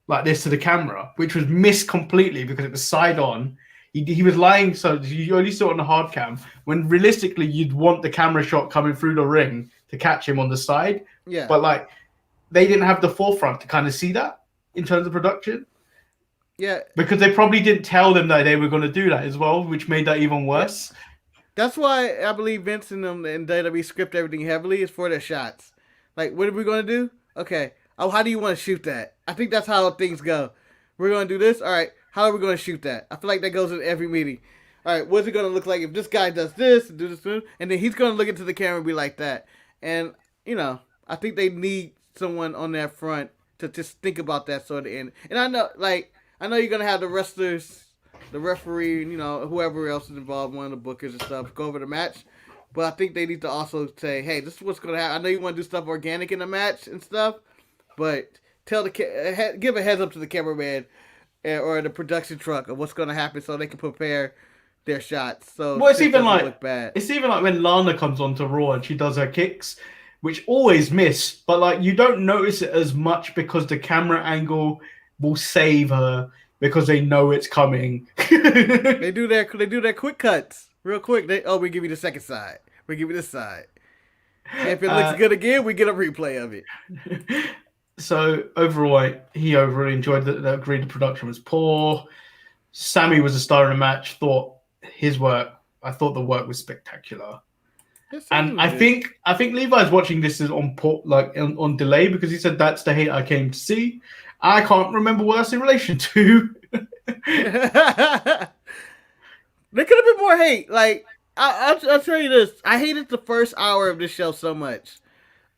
like this to the camera, which was missed completely because it was side on. He was lying, so you only saw it on the hard cam. When realistically, you'd want the camera shot coming through the ring to catch him on the side. Yeah. But like, they didn't have the forefront to kind of see that in terms of production. Yeah. Because they probably didn't tell them that they were going to do that as well, which made that even worse. That's why I believe Vince and them and WWE script everything heavily is for their shots. Like, what are we going to do? Okay. Oh, how do you want to shoot that? I think that's how things go. We're going to do this? All right. How are we going to shoot that? I feel like that goes in every meeting. All right. What's it going to look like if this guy does this and do this? And then he's going to look into the camera and be like that. And, you know, I think they need someone on that front to just think about that sort of end. And I know you're going to have the wrestlers, the referee, and, you know, whoever else is involved, one of the bookers and stuff, go over the match. But I think they need to also say, hey, this is what's going to happen. I know you want to do stuff organic in the match and stuff, but give a heads up to the cameraman or the production truck of what's going to happen so they can prepare their shots. So well, it's even like look bad. It's even like when Lana comes onto Raw and she does her kicks, which always miss, but like you don't notice it as much because the camera angle will save her because they know it's coming. They do their quick cuts real quick. We give you the second side. We give you this side. And if it looks good again, we get a replay of it. So overall, he overall enjoyed the agreed the production was poor. Sammy was a star in the match. I thought the work was spectacular. And I think Levi's watching this is on delay because he said that's the hate I came to see. I can't remember what that's in relation to. There could have been more hate. Like I'll tell you this, I hated the first hour of this show so much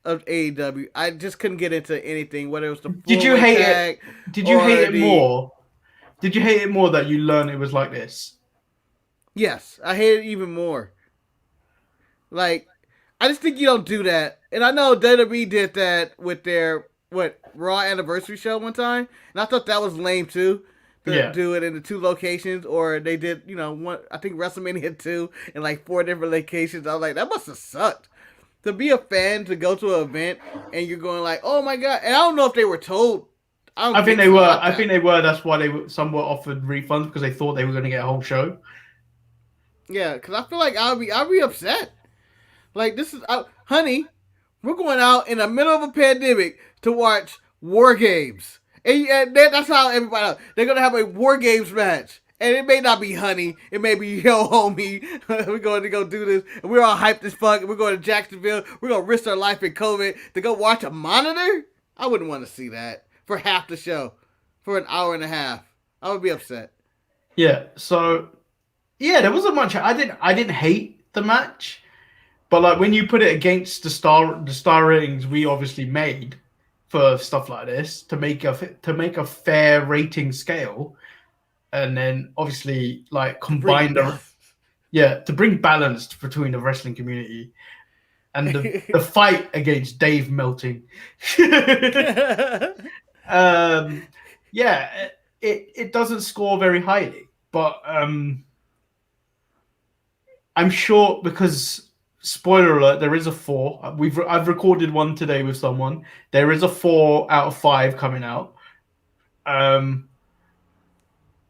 of AEW. I just couldn't get into anything. Whether it was the Did you hate it? Did you hate it more? Did you hate it more that you learned it was like this? Yes, I hate it even more. Like, I just think you don't do that. And I know WWE did that with their Raw anniversary show one time, and I thought that was lame too. Do it in the 2 locations, or they did, one. I think WrestleMania 2 in like 4 different locations. I was like, that must have sucked. To be a fan, to go to an event, and you're going like, oh my god. And I don't know if they were told. I think they were. I think they were. That's why some were offered refunds because they thought they were going to get a whole show. Yeah, because I feel like I'd be upset. Like, this is, honey, we're going out in the middle of a pandemic to watch War Games. And that's how everybody knows. They're going to have a War Games match. And it may not be honey. It may be, yo, homie, we're going to go do this. And we're all hyped as fuck. And we're going to Jacksonville. We're going to risk our life in COVID to go watch a monitor? I wouldn't want to see that for half the show. For an hour and a half. I would be upset. Yeah, so, yeah, there wasn't much. I didn't hate the match. But like when you put it against the star ratings we obviously made for stuff like this to make a fair rating scale, and then obviously like combine to bring balance between the wrestling community and the fight against Dave melting. It doesn't score very highly, but I'm sure because. Spoiler alert, there is a 4. I've recorded one today with someone. There is a 4 out of 5 coming out.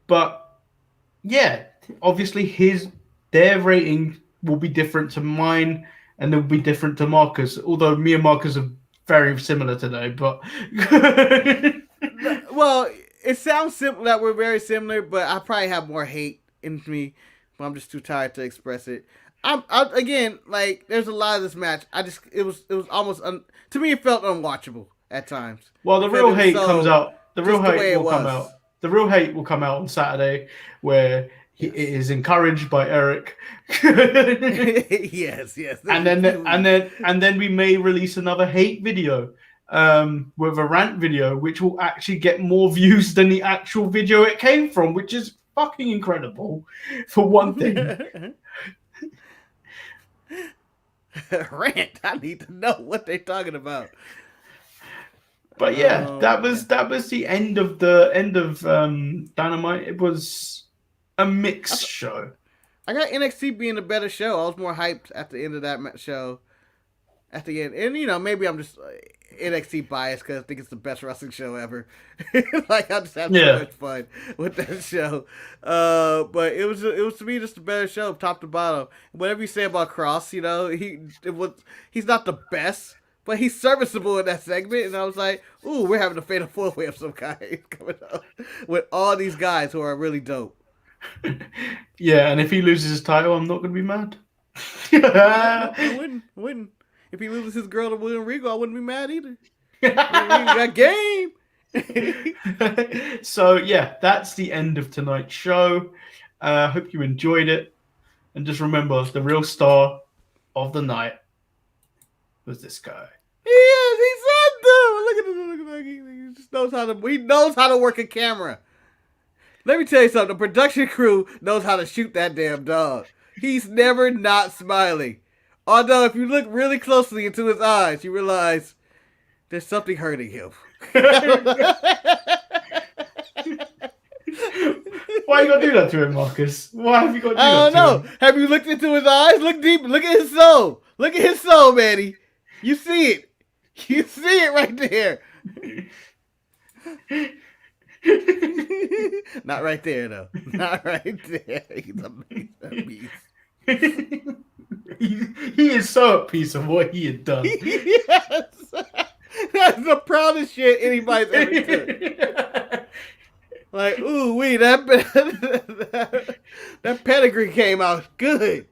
But yeah, obviously their rating will be different to mine and it'll be different to Marcus. Although me and Marcus are very similar today, but Well, it sounds simple that we're very similar, but I probably have more hate in me, but I'm just too tired to express it. Again, like, there's a lot of this match. It was almost to me it felt unwatchable at times. well, the real hate comes out. The real just the way hate it will come was. out. The real hate will come out on Saturday, where it is encouraged by Eric. yes. and then we may release another hate video with a rant video, which will actually get more views than the actual video it came from, which is fucking incredible, for one thing. Rant. I need to know what they're talking about. But yeah, that was the end of Dynamite. It was a mixed show. I got NXT being a better show. I was more hyped at the end of that show. At the end, and maybe I'm just NXT biased because I think it's the best wrestling show ever. Like, I just had so much fun with that show. But it was to me just a better show, top to bottom. Whatever you say about Cross, he's not the best, but he's serviceable in that segment. And I was like, ooh, we're having a fatal four-way of some kind coming up with all these guys who are really dope. Yeah, and if he loses his title, I'm not going to be mad. I wouldn't. If he loses his girl to William Regal, I wouldn't be mad either. That game. So yeah, that's the end of tonight's show. Hope you enjoyed it, and just remember, the real star of the night was this guy. Yes, he said that. Look at him. He just knows how to work a camera. Let me tell you something. The production crew knows how to shoot that damn dog. He's never not smiling. Although, if you look really closely into his eyes, you realize there's something hurting him. Why you gotta do that to him, Marcus? Why have you got to do that I don't know. to him? Have you looked into his eyes? Look deep. Look at his soul. Look at his soul, Manny. You see it. You see it right there. Not right there, though. Not right there. He's a beast. He is so at peace of what he had done. Yes. That's the proudest shit anybody's ever done. Like, ooh, that pedigree came out good.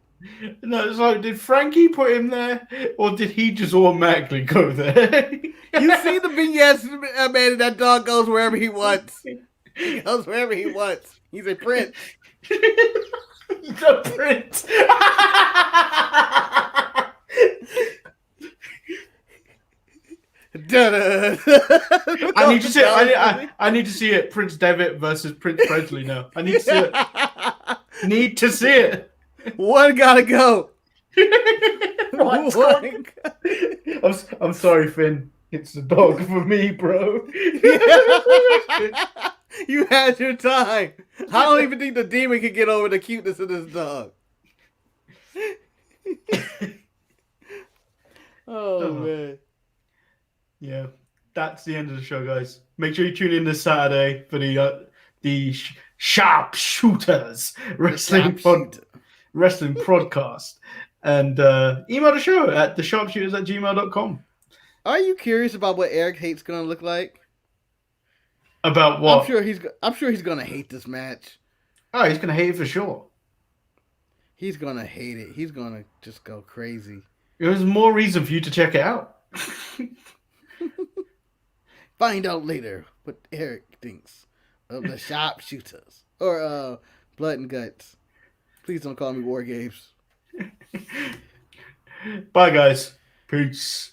No, it's like, did Frankie put him there, or did he just automatically go there? You see the vignettes, man, that dog goes wherever he wants. He goes wherever he wants. He's a prince. He's a prince. I need to see it. I need to see it. Prince Devitt versus Prince Presley now. I need to see it. Need to see it. One gotta go. I'm sorry, Finn. It's the dog for me, bro. You had your time. I don't even think the demon can get over the cuteness of this dog. Oh, man. Yeah, that's the end of the show, guys. Make sure you tune in this Saturday for the Sharpshooters Wrestling Podcast. And email the show at thesharpshooters@gmail.com. Are you curious about what Eric Hate's gonna look like? About what? I'm sure he's gonna hate this match. Oh, he's gonna hate it for sure. He's gonna hate it. He's gonna just go crazy. There's more reason for you to check it out. Find out later what Eric thinks of the Sharpshooters or Blood and Guts. Please don't call me War Games. Bye, guys. Peace.